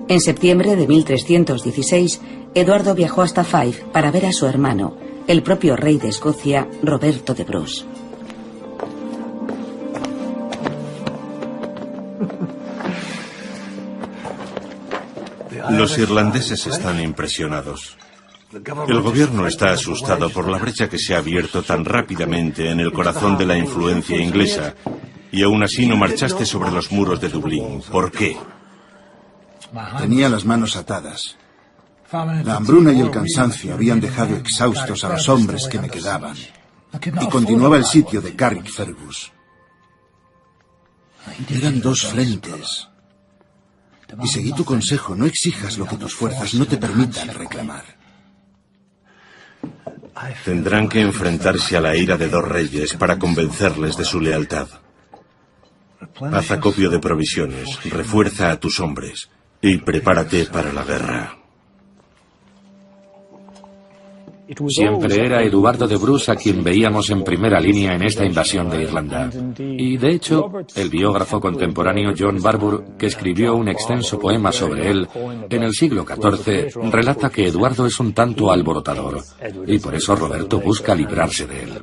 S1: En septiembre de 1316, Eduardo viajó hasta Fife para ver a su hermano, el propio rey de Escocia, Roberto de Bruce.
S8: Los irlandeses están impresionados. El gobierno está asustado por la brecha que se ha abierto tan rápidamente en el corazón de la influencia inglesa, y aún así no marchaste sobre los muros de Dublín. ¿Por qué?
S4: Tenía las manos atadas. La hambruna y el cansancio habían dejado exhaustos a los hombres que me quedaban. Y continuaba el sitio de Carrickfergus. Eran dos frentes. Y seguí tu consejo, no exijas lo que tus fuerzas no te permitan reclamar.
S8: Tendrán que enfrentarse a la ira de dos reyes para convencerles de su lealtad. Haz acopio de provisiones, refuerza a tus hombres y prepárate para la guerra.
S3: Siempre era Eduardo de Bruce a quien veíamos en primera línea en esta invasión de Irlanda. Y de hecho, el biógrafo contemporáneo John Barbour, que escribió un extenso poema sobre él en el siglo XIV, relata que Eduardo es un tanto alborotador, y por eso Roberto busca librarse de él.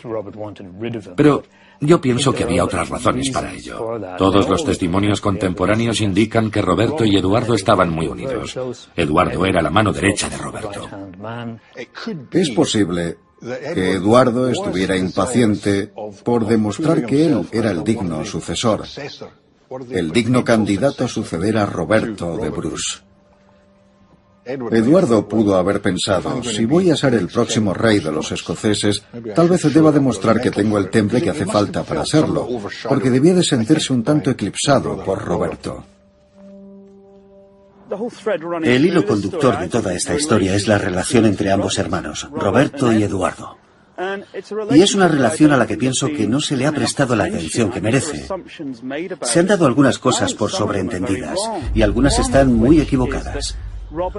S3: Pero yo pienso que había otras razones para ello. Todos los testimonios contemporáneos indican que Roberto y Eduardo estaban muy unidos. Eduardo era la mano derecha de Roberto.
S6: Es posible que Eduardo estuviera impaciente por demostrar que él era el digno sucesor, el digno candidato a suceder a Roberto de Bruce. Eduardo pudo haber pensado, si voy a ser el próximo rey de los escoceses, tal vez deba demostrar que tengo el temple que hace falta para serlo, porque debía de sentirse un tanto eclipsado por Roberto.
S2: El hilo conductor de toda esta historia es la relación entre ambos hermanos, Roberto y Eduardo. Y es una relación a la que pienso que no se le ha prestado la atención que merece. Se han dado algunas cosas por sobreentendidas y algunas están muy equivocadas.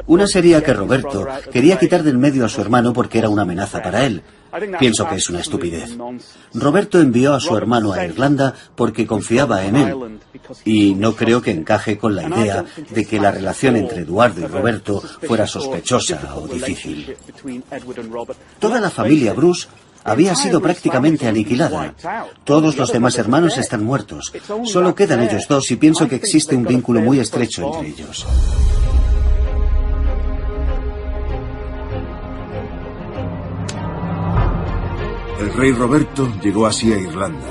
S2: Una sería que Roberto quería quitar del medio a su hermano porque era una amenaza para él. Pienso que es una estupidez. Roberto envió a su hermano a Irlanda porque confiaba en él, y no creo que encaje con la idea de que la relación entre Eduardo y Roberto fuera sospechosa o difícil. Toda la familia Bruce había sido prácticamente aniquilada. Todos los demás hermanos están muertos. Solo quedan ellos dos y pienso que existe un vínculo muy estrecho entre ellos.
S4: El rey Roberto llegó así a Irlanda.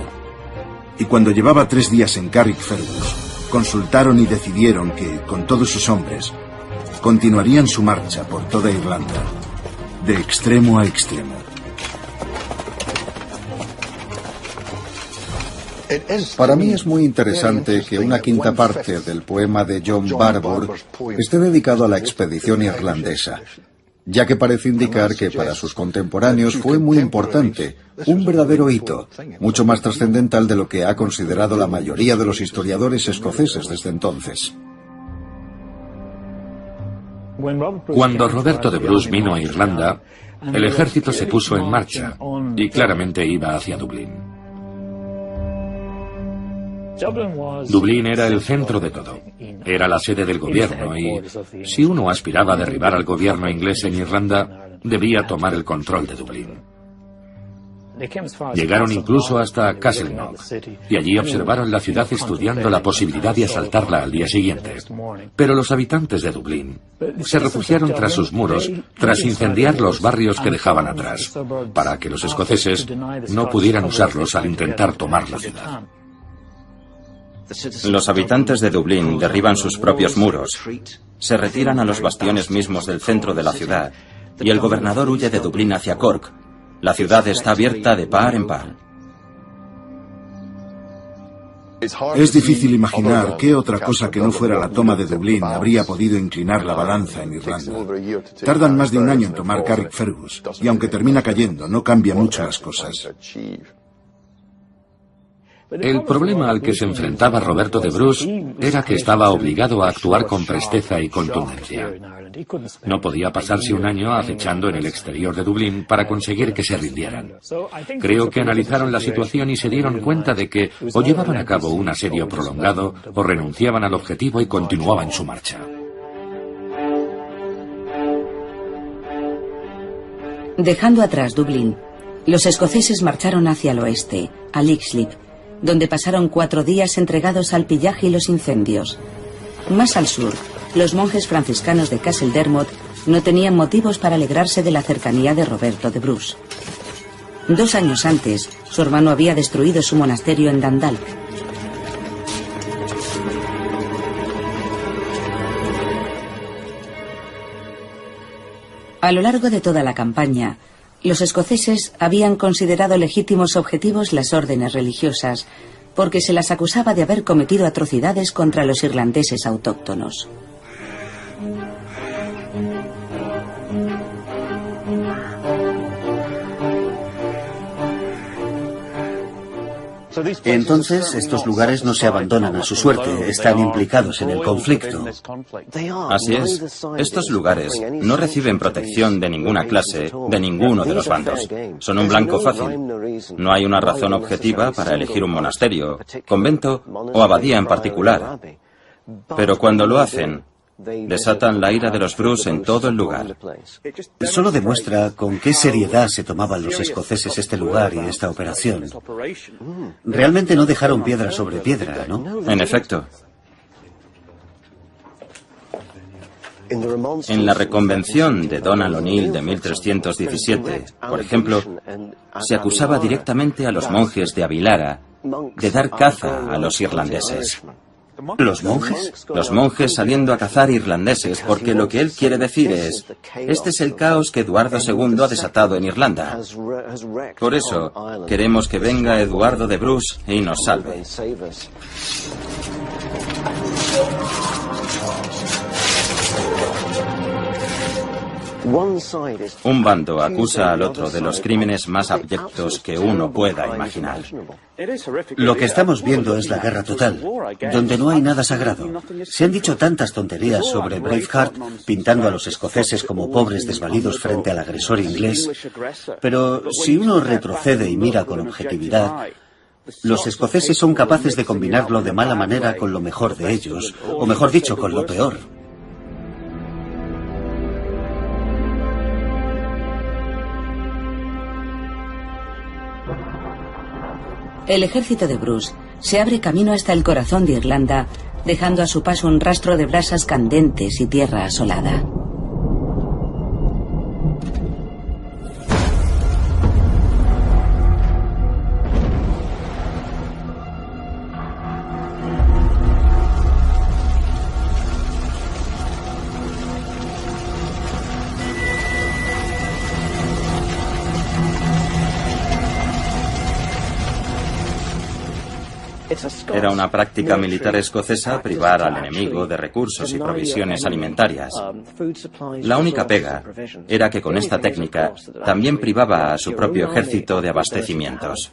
S4: Y cuando llevaba 3 días en Carrickfergus, consultaron y decidieron que, con todos sus hombres, continuarían su marcha por toda Irlanda, de extremo a extremo.
S6: Para mí es muy interesante que una quinta parte del poema de John Barbour esté dedicado a la expedición irlandesa, ya que parece indicar que para sus contemporáneos fue muy importante, un verdadero hito, mucho más trascendental de lo que ha considerado la mayoría de los historiadores escoceses desde entonces.
S3: Cuando Roberto de Bruce vino a Irlanda, el ejército se puso en marcha y claramente iba hacia Dublín. Dublín era el centro de todo. Era la sede del gobierno y, si uno aspiraba a derribar al gobierno inglés en Irlanda, debía tomar el control de Dublín. Llegaron incluso hasta Castleknock y allí observaron la ciudad estudiando la posibilidad de asaltarla al día siguiente. Pero los habitantes de Dublín se refugiaron tras sus muros tras incendiar los barrios que dejaban atrás, para que los escoceses no pudieran usarlos al intentar tomar la ciudad.
S7: Los habitantes de Dublín derriban sus propios muros, se retiran a los bastiones mismos del centro de la ciudad y el gobernador huye de Dublín hacia Cork. La ciudad está abierta de par en par.
S4: Es difícil imaginar qué otra cosa que no fuera la toma de Dublín habría podido inclinar la balanza en Irlanda. Tardan más de un año en tomar Carrickfergus y aunque termina cayendo, no cambia mucho las cosas.
S3: El problema al que se enfrentaba Roberto de Bruce era que estaba obligado a actuar con presteza y contundencia. No podía pasarse un año acechando en el exterior de Dublín para conseguir que se rindieran. Creo que analizaron la situación y se dieron cuenta de que o llevaban a cabo un asedio prolongado o renunciaban al objetivo y continuaban su marcha.
S1: Dejando atrás Dublín, los escoceses marcharon hacia el oeste, a Leixlip, donde pasaron 4 días entregados al pillaje y los incendios. Más al sur, los monjes franciscanos de Castledermot no tenían motivos para alegrarse de la cercanía de Roberto de Bruce. 2 años antes, su hermano había destruido su monasterio en Dundalk. A lo largo de toda la campaña, los escoceses habían considerado legítimos objetivos las órdenes religiosas, porque se las acusaba de haber cometido atrocidades contra los irlandeses autóctonos.
S2: Entonces, estos lugares no se abandonan a su suerte, están implicados en el conflicto.
S7: Así es. Estos lugares no reciben protección de ninguna clase, de ninguno de los bandos. Son un blanco fácil. No hay una razón objetiva para elegir un monasterio, convento o abadía en particular. Pero cuando lo hacen, desatan la ira de los Bruce en todo el lugar.
S2: Solo demuestra con qué seriedad se tomaban los escoceses este lugar y esta operación. Realmente no dejaron piedra sobre piedra, ¿no?
S7: En efecto. En la reconvención de Donald O'Neill de 1317, por ejemplo, se acusaba directamente a los monjes de Avilara de dar caza a los irlandeses.
S2: ¿Los monjes?
S7: Los monjes saliendo a cazar irlandeses, porque lo que él quiere decir es, este es el caos que Eduardo II ha desatado en Irlanda. Por eso, queremos que venga Eduardo de Bruce y nos salve. Un bando acusa al otro de los crímenes más abyectos que uno pueda imaginar.
S2: Lo que estamos viendo es la guerra total, donde no hay nada sagrado. Se han dicho tantas tonterías sobre Braveheart, pintando a los escoceses como pobres desvalidos frente al agresor inglés, pero si uno retrocede y mira con objetividad, los escoceses son capaces de combinarlo de mala manera con lo mejor de ellos, o mejor dicho, con lo peor.
S1: El ejército de Bruce se abre camino hasta el corazón de Irlanda, dejando a su paso un rastro de brasas candentes y tierra asolada.
S7: Era una práctica militar escocesa privar al enemigo de recursos y provisiones alimentarias. La única pega era que con esta técnica también privaba a su propio ejército de abastecimientos.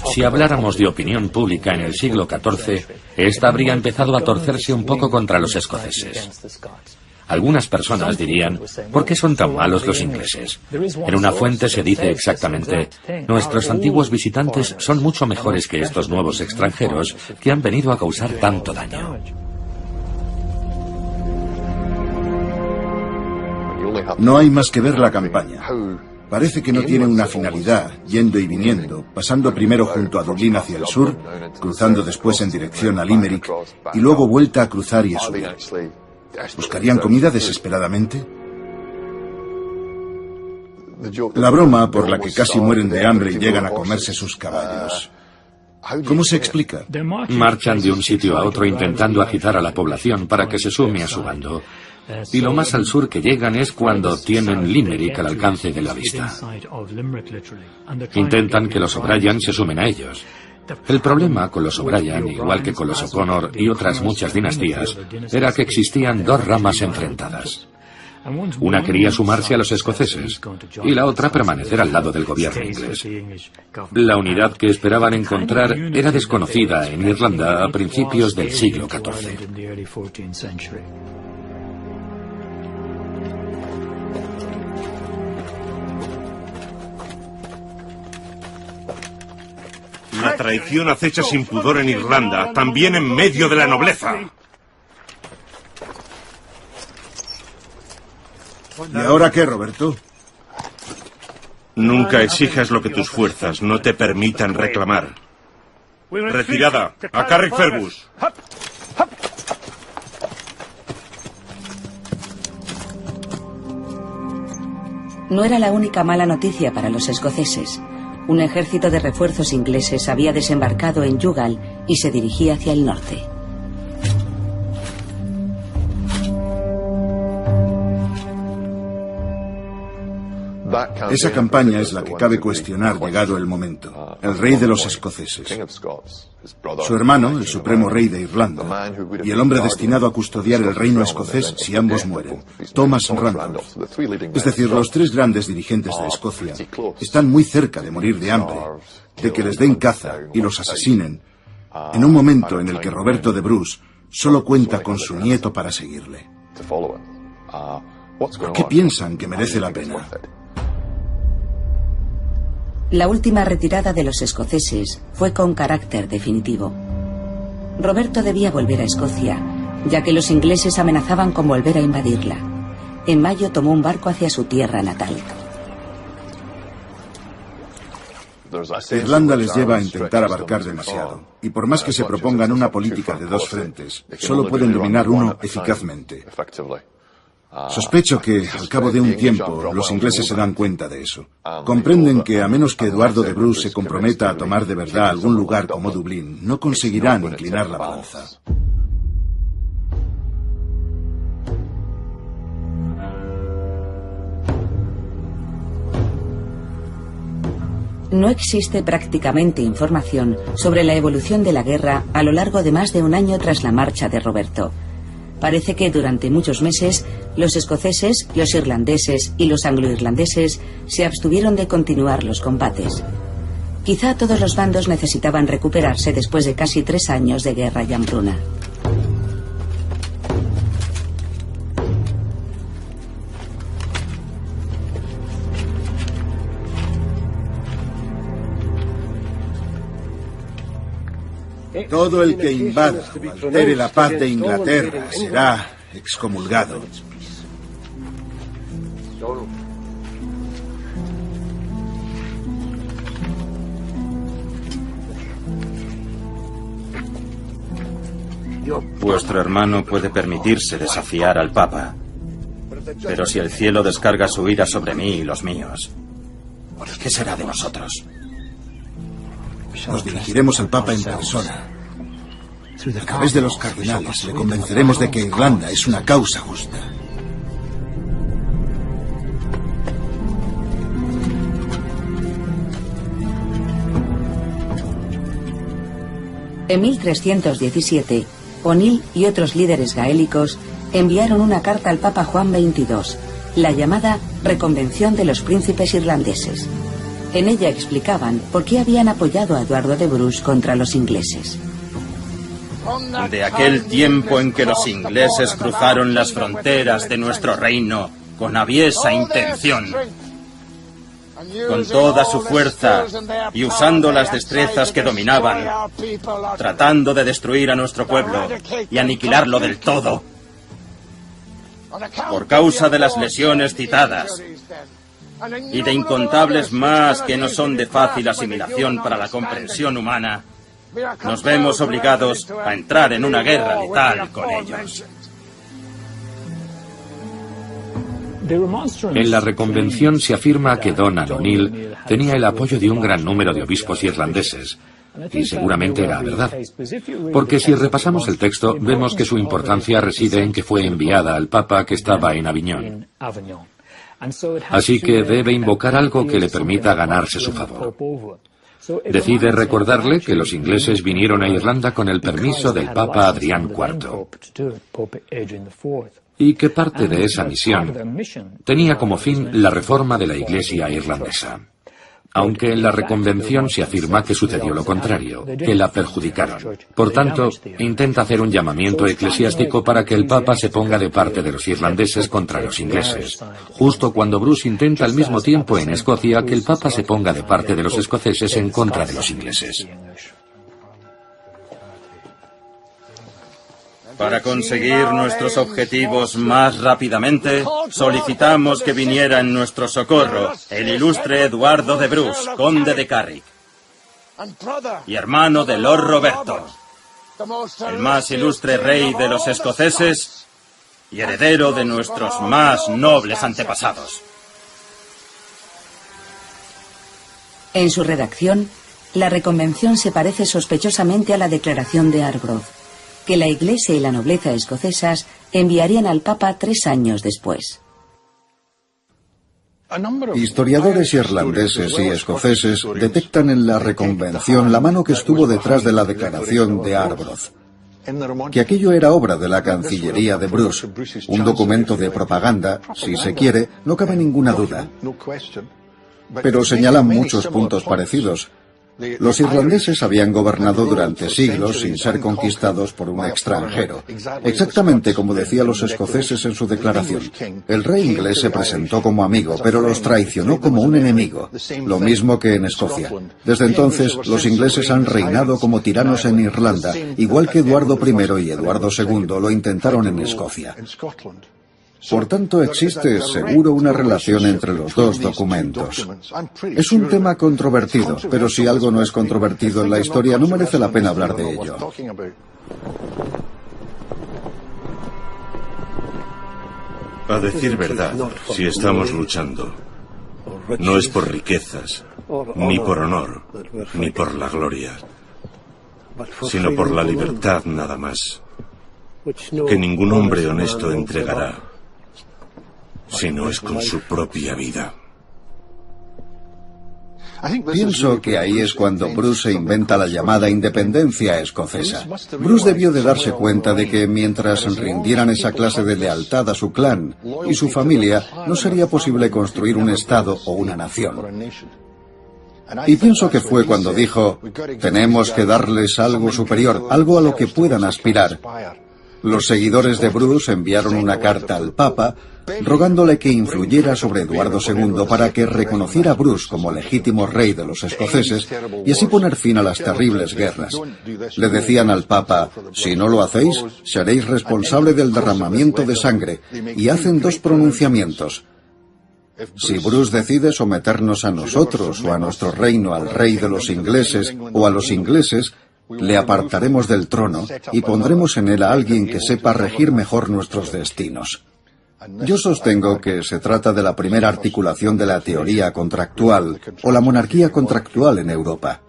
S3: Si habláramos de opinión pública en el siglo XIV, esta habría empezado a torcerse un poco contra los escoceses. Algunas personas dirían, ¿por qué son tan malos los ingleses? En una fuente se dice exactamente, nuestros antiguos visitantes son mucho mejores que estos nuevos extranjeros que han venido a causar tanto daño.
S4: No hay más que ver la campaña. Parece que no tiene una finalidad, yendo y viniendo, pasando primero junto a Dublín hacia el sur, cruzando después en dirección a Limerick, y luego vuelta a cruzar y a subir. ¿Buscarían comida desesperadamente? La broma por la que casi mueren de hambre y llegan a comerse sus caballos. ¿Cómo se explica?
S3: Marchan de un sitio a otro intentando agitar a la población para que se sume a su bando. Y lo más al sur que llegan es cuando tienen Limerick al alcance de la vista. Intentan que los O'Brien se sumen a ellos. El problema con los O'Brien, igual que con los O'Connor y otras muchas dinastías, era que existían dos ramas enfrentadas. Una quería sumarse a los escoceses y la otra permanecer al lado del gobierno inglés. La unidad que esperaban encontrar era desconocida en Irlanda a principios del siglo XIV.
S8: La traición acecha sin pudor en Irlanda, también en medio de la nobleza.
S4: ¿Y ahora qué, Roberto?
S8: Nunca exijas lo que tus fuerzas no te permitan reclamar. Retirada, a Carrickfergus.
S1: No era la única mala noticia para los escoceses. Un ejército de refuerzos ingleses había desembarcado en Youghal y se dirigía hacia el norte.
S4: Esa campaña es la que cabe cuestionar llegado el momento. El rey de los escoceses, su hermano, el supremo rey de Irlanda, y el hombre destinado a custodiar el reino escocés si ambos mueren, Thomas Randolph. Es decir, los tres grandes dirigentes de Escocia están muy cerca de morir de hambre, de que les den caza y los asesinen, en un momento en el que Roberto de Bruce solo cuenta con su nieto para seguirle. ¿Por qué piensan que merece la pena?
S1: La última retirada de los escoceses fue con carácter definitivo. Roberto debía volver a Escocia, ya que los ingleses amenazaban con volver a invadirla. En mayo tomó un barco hacia su tierra natal.
S4: Irlanda les lleva a intentar abarcar demasiado, y por más que se propongan una política de dos frentes, solo pueden dominar uno eficazmente. Sospecho que, al cabo de un tiempo, los ingleses se dan cuenta de eso. Comprenden que, a menos que Eduardo de Bruce se comprometa a tomar de verdad algún lugar como Dublín, no conseguirán inclinar la balanza.
S1: No existe prácticamente información sobre la evolución de la guerra a lo largo de más de un año tras la marcha de Roberto. Parece que durante muchos meses los escoceses, los irlandeses y los anglo-irlandeses se abstuvieron de continuar los combates. Quizá todos los bandos necesitaban recuperarse después de casi 3 años de guerra y hambruna.
S4: Todo el que invada o altere la paz de Inglaterra será excomulgado.
S7: Vuestro hermano puede permitirse desafiar al Papa, pero si el cielo descarga su ira sobre mí y los míos, ¿qué será de nosotros?
S4: Nos dirigiremos al Papa en persona. A través de los cardenales le convenceremos de que Irlanda es una causa justa.
S1: En 1317, O'Neill y otros líderes gaélicos enviaron una carta al Papa Juan XXII, la llamada Reconvención de los Príncipes Irlandeses. En ella explicaban por qué habían apoyado a Eduardo de Bruce contra los ingleses.
S7: De aquel tiempo en que los ingleses cruzaron las fronteras de nuestro reino con aviesa intención, con toda su fuerza y usando las destrezas que dominaban, tratando de destruir a nuestro pueblo y aniquilarlo del todo, por causa de las lesiones citadas y de incontables más que no son de fácil asimilación para la comprensión humana, nos vemos obligados a entrar en una guerra letal con ellos.
S3: En la reconvención se afirma que Donald O'Neill tenía el apoyo de un gran número de obispos irlandeses, y seguramente era verdad, porque si repasamos el texto vemos que su importancia reside en que fue enviada al Papa que estaba en Aviñón. Así que debe invocar algo que le permita ganarse su favor. Decide recordarle que los ingleses vinieron a Irlanda con el permiso del Papa Adrián IV, y que parte de esa misión tenía como fin la reforma de la Iglesia irlandesa. Aunque en la reconvención se afirma que sucedió lo contrario, que la perjudicaron. Por tanto, intenta hacer un llamamiento eclesiástico para que el Papa se ponga de parte de los irlandeses contra los ingleses, justo cuando Bruce intenta al mismo tiempo en Escocia que el Papa se ponga de parte de los escoceses en contra de los ingleses.
S7: Para conseguir nuestros objetivos más rápidamente, solicitamos que viniera en nuestro socorro el ilustre Eduardo de Bruce, conde de Carrick, y hermano de Lord Roberto, el más ilustre rey de los escoceses y heredero de nuestros más nobles antepasados.
S1: En su redacción, la reconvención se parece sospechosamente a la declaración de Arbroath, que la Iglesia y la nobleza escocesas enviarían al Papa 3 años después.
S6: Historiadores irlandeses y escoceses detectan en la reconvención la mano que estuvo detrás de la declaración de Arbroath. Que aquello era obra de la Cancillería de Bruce, un documento de propaganda, si se quiere, no cabe ninguna duda. Pero señalan muchos puntos parecidos. Los irlandeses habían gobernado durante siglos sin ser conquistados por un extranjero, exactamente como decían los escoceses en su declaración. El rey inglés se presentó como amigo, pero los traicionó como un enemigo, lo mismo que en Escocia. Desde entonces, los ingleses han reinado como tiranos en Irlanda, igual que Eduardo I y Eduardo II lo intentaron en Escocia. Por tanto, existe seguro una relación entre los dos documentos. Es un tema controvertido, pero si algo no es controvertido en la historia, no merece la pena hablar de ello.
S8: A decir verdad, si estamos luchando, no es por riquezas, ni por honor, ni por la gloria, sino por la libertad nada más, que ningún hombre honesto entregará, si no es con su propia vida.
S6: Pienso que ahí es cuando Bruce se inventa la llamada independencia escocesa. Bruce debió de darse cuenta de que mientras rindieran esa clase de lealtad a su clan y su familia, no sería posible construir un estado o una nación. Y pienso que fue cuando dijo, tenemos que darles algo superior, algo a lo que puedan aspirar. Los seguidores de Bruce enviaron una carta al Papa rogándole que influyera sobre Eduardo II para que reconociera a Bruce como legítimo rey de los escoceses y así poner fin a las terribles guerras. Le decían al Papa, si no lo hacéis, seréis responsable del derramamiento de sangre, y hacen dos pronunciamientos. Si Bruce decide someternos a nosotros o a nuestro reino al rey de los ingleses o a los ingleses, le apartaremos del trono y pondremos en él a alguien que sepa regir mejor nuestros destinos. Yo sostengo que se trata de la primera articulación de la teoría contractual o la monarquía contractual en Europa.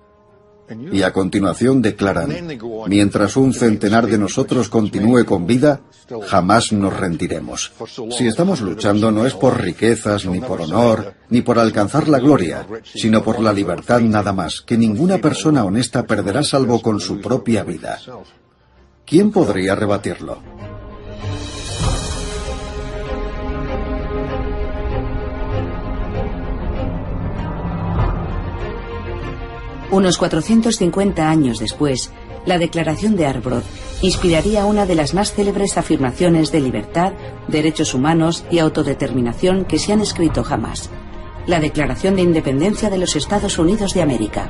S6: Y a continuación declaran, mientras un centenar de nosotros continúe con vida, jamás nos rendiremos. Si estamos luchando no es por riquezas, ni por honor, ni por alcanzar la gloria, sino por la libertad nada más, que ninguna persona honesta perderá salvo con su propia vida. ¿Quién podría rebatirlo?
S1: Unos 450 años después, la Declaración de Arbroath inspiraría una de las más célebres afirmaciones de libertad, derechos humanos y autodeterminación que se han escrito jamás. La Declaración de Independencia de los Estados Unidos de América.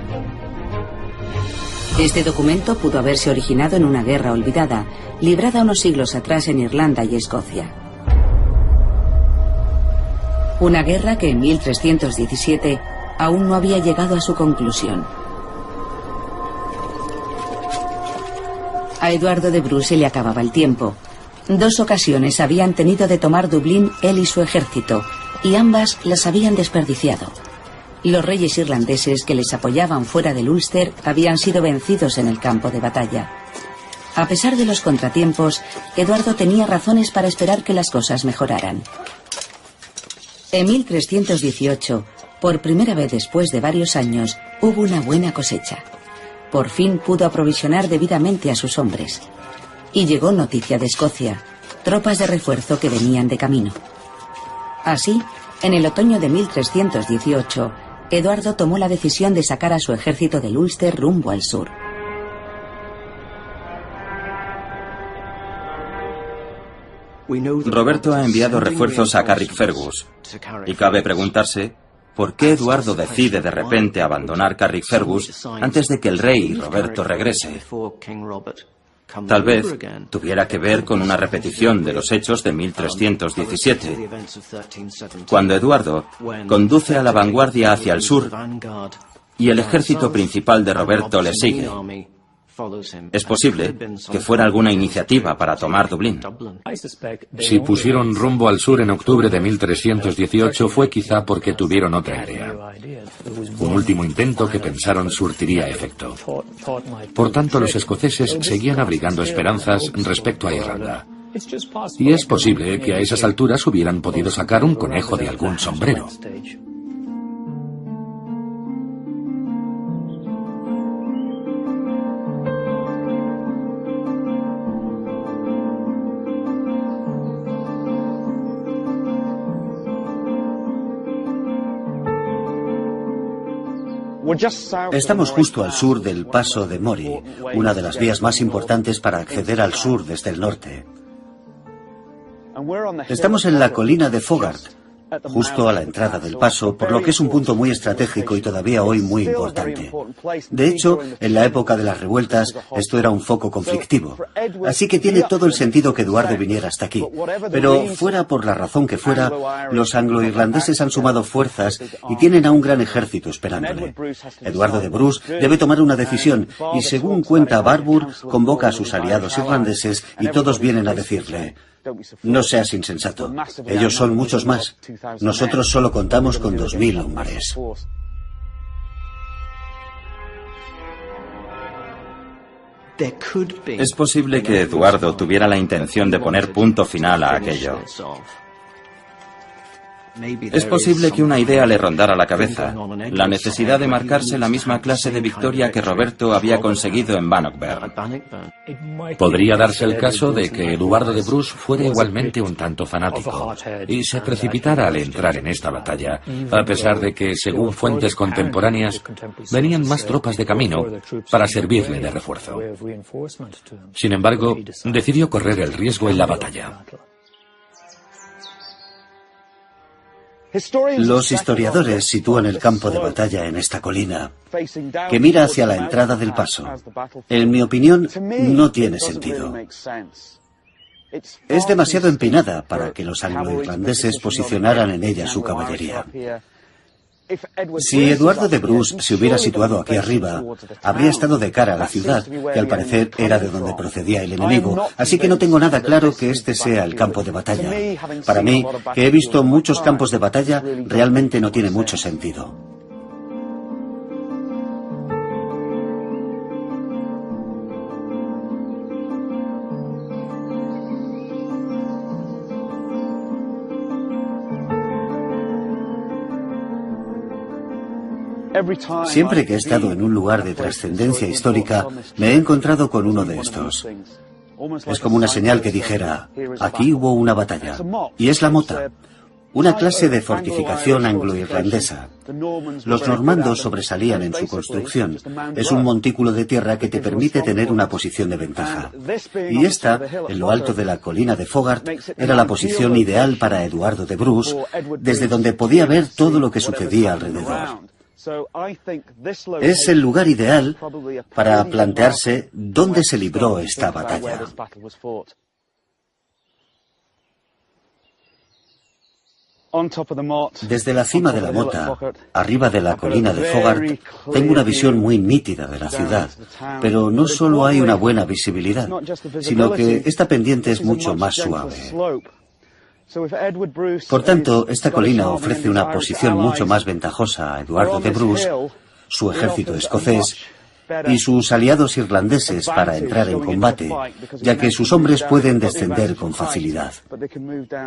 S1: Este documento pudo haberse originado en una guerra olvidada, librada unos siglos atrás en Irlanda y Escocia. Una guerra que en 1317 aún no había llegado a su conclusión. A Eduardo de Bruce se le acababa el tiempo. 2 ocasiones habían tenido de tomar Dublín él y su ejército, y ambas las habían desperdiciado. Los reyes irlandeses que les apoyaban fuera del Ulster habían sido vencidos en el campo de batalla. A pesar de los contratiempos, Eduardo tenía razones para esperar que las cosas mejoraran. En 1318, por primera vez después de varios años, hubo una buena cosecha. Por fin pudo aprovisionar debidamente a sus hombres. Y llegó noticia de Escocia, tropas de refuerzo que venían de camino. Así, en el otoño de 1318, Eduardo tomó la decisión de sacar a su ejército del Ulster rumbo al sur.
S7: Roberto ha enviado refuerzos a Carrickfergus, y cabe preguntarse ¿por qué Eduardo decide de repente abandonar Carrickfergus antes de que el rey Roberto regrese? Tal vez tuviera que ver con una repetición de los hechos de 1317, cuando Eduardo conduce a la vanguardia hacia el sur y el ejército principal de Roberto le sigue. Es posible que fuera alguna iniciativa para tomar Dublín.
S3: Si pusieron rumbo al sur en octubre de 1318 fue quizá porque tuvieron otra idea. Un último intento que pensaron surtiría efecto. Por tanto, los escoceses seguían abrigando esperanzas respecto a Irlanda. Y es posible que a esas alturas hubieran podido sacar un conejo de algún sombrero.
S2: Estamos justo al sur del paso de Moray, una de las vías más importantes para acceder al sur desde el norte. Estamos en la colina de Fogart, justo a la entrada del paso, por lo que es un punto muy estratégico y todavía hoy muy importante. De hecho, en la época de las revueltas, esto era un foco conflictivo. Así que tiene todo el sentido que Eduardo viniera hasta aquí. Pero fuera por la razón que fuera, los anglo-irlandeses han sumado fuerzas y tienen a un gran ejército esperándole. Eduardo de Bruce debe tomar una decisión y, según cuenta Barbour, convoca a sus aliados irlandeses y todos vienen a decirle: no seas insensato. Ellos son muchos más. Nosotros solo contamos con 2000 hombres.
S7: Es posible que Eduardo tuviera la intención de poner punto final a aquello. Es posible que una idea le rondara la cabeza, la necesidad de marcarse la misma clase de victoria que Roberto había conseguido en Bannockburn.
S3: Podría darse el caso de que Eduardo de Bruce fuera igualmente un tanto fanático y se precipitara al entrar en esta batalla, a pesar de que, según fuentes contemporáneas, venían más tropas de camino para servirle de refuerzo. Sin embargo, decidió correr el riesgo en la batalla.
S2: Los historiadores sitúan el campo de batalla en esta colina, que mira hacia la entrada del paso. En mi opinión, no tiene sentido. Es demasiado empinada para que los anglo-irlandeses posicionaran en ella su caballería. Si Eduardo de Bruce se hubiera situado aquí arriba, habría estado de cara a la ciudad, que al parecer era de donde procedía el enemigo, así que no tengo nada claro que este sea el campo de batalla. Para mí, que he visto muchos campos de batalla, realmente no tiene mucho sentido. Siempre que he estado en un lugar de trascendencia histórica, me he encontrado con uno de estos. Es como una señal que dijera, aquí hubo una batalla. Y es la mota, una clase de fortificación anglo-irlandesa. Los normandos sobresalían en su construcción. Es un montículo de tierra que te permite tener una posición de ventaja. Y esta, en lo alto de la colina de Fogart, era la posición ideal para Eduardo de Bruce, desde donde podía ver todo lo que sucedía alrededor. Es el lugar ideal para plantearse dónde se libró esta batalla. Desde la cima de la mota, arriba de la colina de Fogart, tengo una visión muy nítida de la ciudad, pero no solo hay una buena visibilidad, sino que esta pendiente es mucho más suave. Por tanto, esta colina ofrece una posición mucho más ventajosa a Eduardo de Bruce, su ejército escocés y sus aliados irlandeses para entrar en combate, ya que sus hombres pueden descender con facilidad.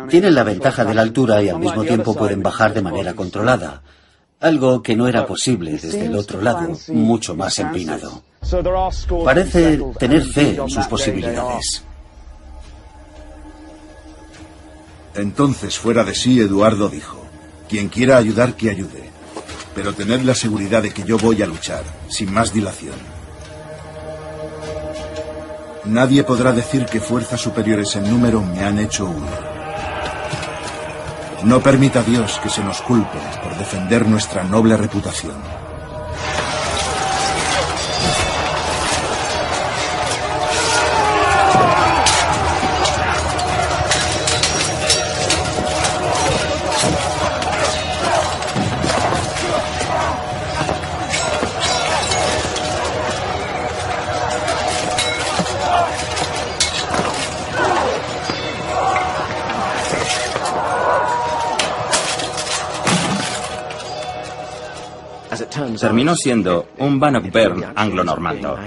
S2: Tienen la ventaja de la altura y al mismo tiempo pueden bajar de manera controlada, algo que no era posible desde el otro lado, mucho más empinado. Parece tener fe en sus posibilidades.
S4: Entonces, fuera de sí, Eduardo dijo, quien quiera ayudar, que ayude, pero tened la seguridad de que yo voy a luchar, sin más dilación. Nadie podrá decir que fuerzas superiores en número me han hecho huir. No permita Dios que se nos culpe por defender nuestra noble reputación.
S7: Terminó siendo un Bannockburn anglo-normando,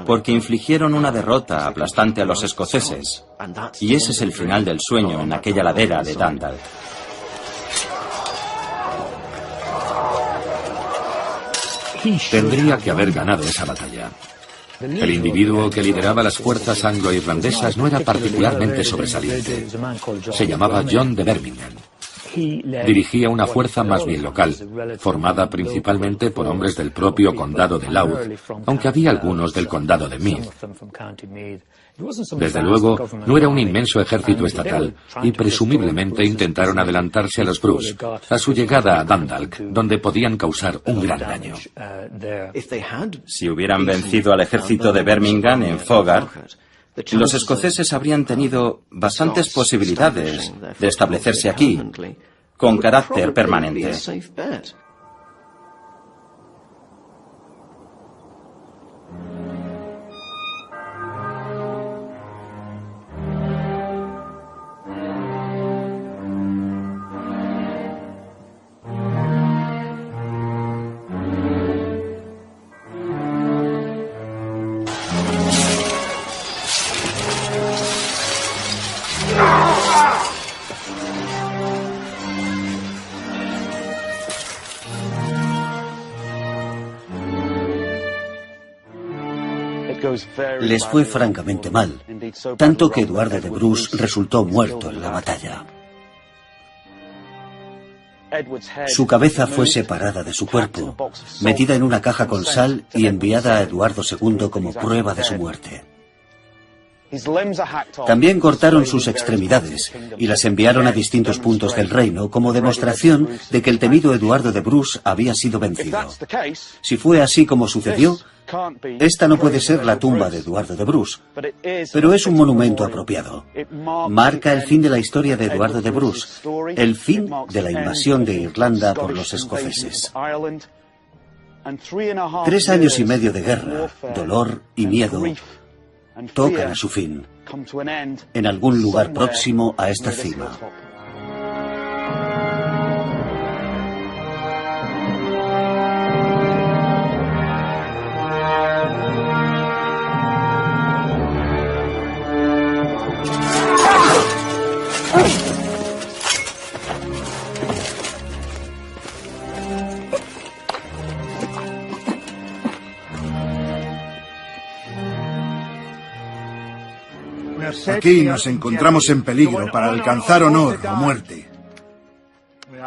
S7: porque infligieron una derrota aplastante a los escoceses, y ese es el final del sueño en aquella ladera de Dundalk.
S3: Tendría que haber ganado esa batalla. El individuo que lideraba las fuerzas anglo-irlandesas no era particularmente sobresaliente. Se llamaba John de Bermingham. Dirigía una fuerza más bien local, formada principalmente por hombres del propio condado de Louth, aunque había algunos del condado de Meath. Desde luego, no era un inmenso ejército estatal, y presumiblemente intentaron adelantarse a los Bruce, a su llegada a Dundalk, donde podían causar un gran daño.
S7: Si hubieran vencido al ejército de Bermingham en Fogart, los escoceses habrían tenido bastantes posibilidades de establecerse aquí, con carácter permanente.
S2: Les fue francamente mal, tanto que Eduardo de Bruce resultó muerto en la batalla. Su cabeza fue separada de su cuerpo, metida en una caja con sal y enviada a Eduardo II como prueba de su muerte. También cortaron sus extremidades y las enviaron a distintos puntos del reino como demostración de que el temido Eduardo de Bruce había sido vencido. Si fue así como sucedió, esta no puede ser la tumba de Eduardo de Bruce, pero es un monumento apropiado. Marca el fin de la historia de Eduardo de Bruce, el fin de la invasión de Irlanda por los escoceses. 3 años y medio de guerra, dolor y miedo tocan a su fin, en algún lugar próximo a esta cima.
S4: Aquí nos encontramos en peligro para alcanzar honor o muerte.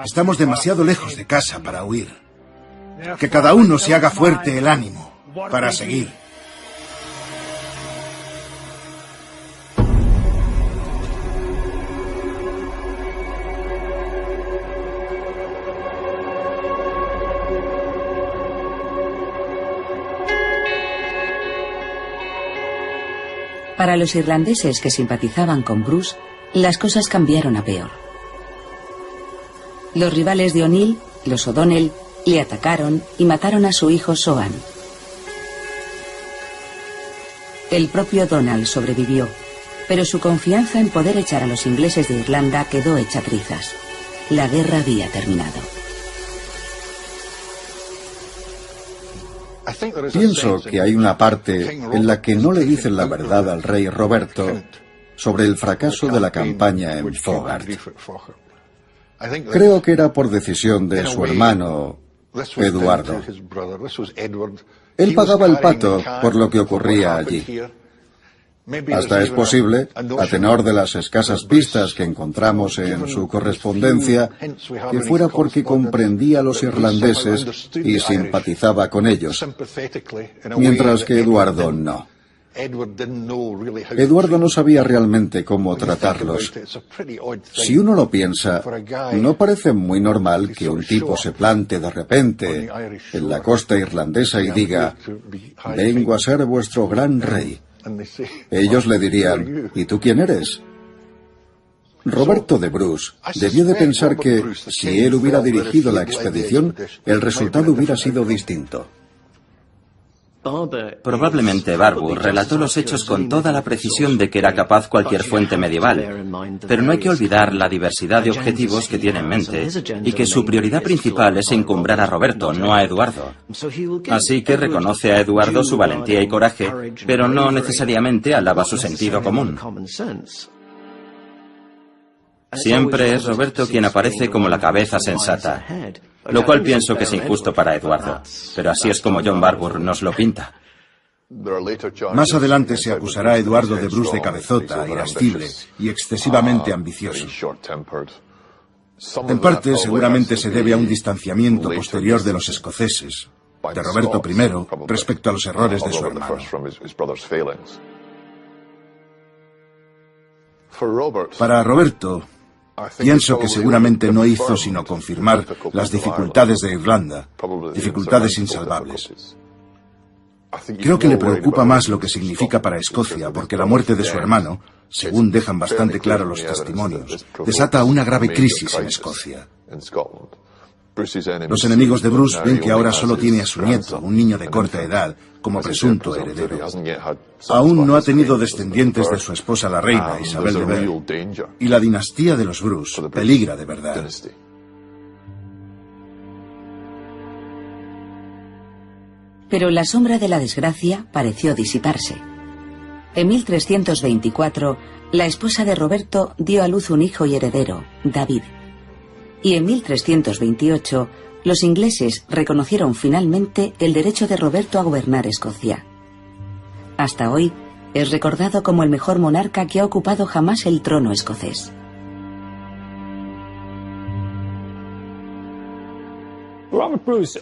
S4: Estamos demasiado lejos de casa para huir. Que cada uno se haga fuerte el ánimo para seguir.
S1: Para los irlandeses que simpatizaban con Bruce, las cosas cambiaron a peor. Los rivales de O'Neill, los O'Donnell, le atacaron y mataron a su hijo Soan. El propio Donald sobrevivió, pero su confianza en poder echar a los ingleses de Irlanda quedó hecha trizas. La guerra había terminado.
S6: Pienso que hay una parte en la que no le dicen la verdad al rey Roberto sobre el fracaso de la campaña en Fogart. Creo que era por decisión de su hermano Eduardo. Él pagaba el pato por lo que ocurría allí. Hasta es posible, a tenor de las escasas pistas que encontramos en su correspondencia, que fuera porque comprendía a los irlandeses y simpatizaba con ellos, mientras que Eduardo no. Eduardo no sabía realmente cómo tratarlos. Si uno lo piensa, ¿no parece muy normal que un tipo se plante de repente en la costa irlandesa y diga: «Vengo a ser vuestro gran rey»? Ellos le dirían: ¿y tú quién eres? Roberto de Bruce debió de pensar que, si él hubiera dirigido la expedición, el resultado hubiera sido distinto.
S7: Probablemente Barbour relató los hechos con toda la precisión de que era capaz cualquier fuente medieval, pero no hay que olvidar la diversidad de objetivos que tiene en mente y que su prioridad principal es encumbrar a Roberto, no a Eduardo. Así que reconoce a Eduardo su valentía y coraje, pero no necesariamente alaba su sentido común. Siempre es Roberto quien aparece como la cabeza sensata, lo cual pienso que es injusto para Eduardo, pero así es como John Barbour nos lo pinta.
S4: Más adelante se acusará a Eduardo de Bruce de cabezota, irascible y excesivamente ambicioso. En parte, seguramente se debe a un distanciamiento posterior de los escoceses, de Roberto I, respecto a los errores de su hermano. Para Roberto, pienso que seguramente no hizo sino confirmar las dificultades de Irlanda, dificultades insalvables. Creo que le preocupa más lo que significa para Escocia, porque la muerte de su hermano, según dejan bastante claro los testimonios, desata una grave crisis en Escocia. Los enemigos de Bruce ven que ahora solo tiene a su nieto, un niño de corta edad, como presunto heredero. Aún no ha tenido descendientes de su esposa la reina Isabel de Bel, y la dinastía de los Bruce peligra de verdad.
S1: Pero la sombra de la desgracia pareció disiparse. En 1324, la esposa de Roberto dio a luz un hijo y heredero, David. Y en 1328, los ingleses reconocieron finalmente el derecho de Roberto a gobernar Escocia. Hasta hoy, es recordado como el mejor monarca que ha ocupado jamás el trono escocés.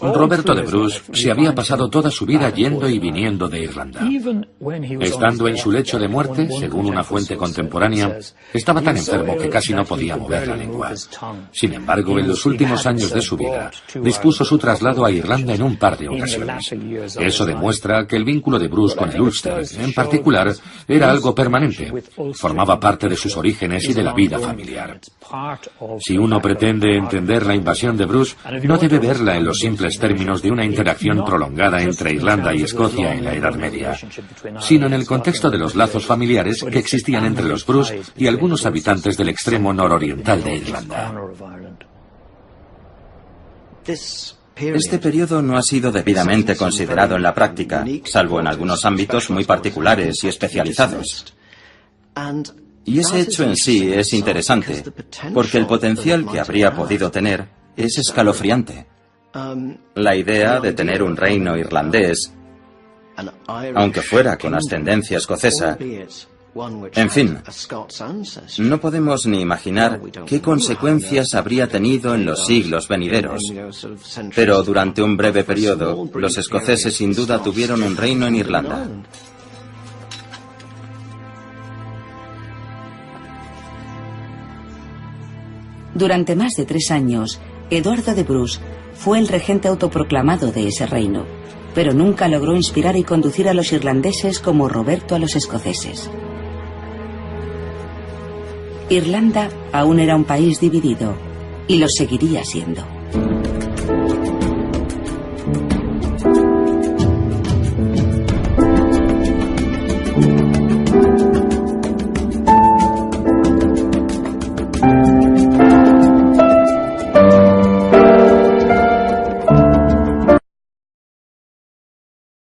S3: Roberto de Bruce se había pasado toda su vida yendo y viniendo de Irlanda. Estando en su lecho de muerte, según una fuente contemporánea, estaba tan enfermo que casi no podía mover la lengua. Sin embargo, en los últimos años de su vida, dispuso su traslado a Irlanda en un par de ocasiones. Eso demuestra que el vínculo de Bruce con el Ulster, en particular, era algo permanente. Formaba parte de sus orígenes y de la vida familiar. Si uno pretende entender la invasión de Bruce, no debe verla en los simples términos de una interacción prolongada entre Irlanda y Escocia en la Edad Media, sino en el contexto de los lazos familiares que existían entre los Bruce y algunos habitantes del extremo nororiental de Irlanda.
S7: Este periodo no ha sido debidamente considerado en la práctica, salvo en algunos ámbitos muy particulares y especializados. Y ese hecho en sí es interesante, porque el potencial que habría podido tener es escalofriante. La idea de tener un reino irlandés, aunque fuera con ascendencia escocesa, en fin, no podemos ni imaginar qué consecuencias habría tenido en los siglos venideros. Pero durante un breve periodo, los escoceses sin duda tuvieron un reino en Irlanda.
S1: Durante más de 3 años, Eduardo de Bruce fue el regente autoproclamado de ese reino, pero nunca logró inspirar y conducir a los irlandeses como Roberto a los escoceses. Irlanda aún era un país dividido, y lo seguiría siendo.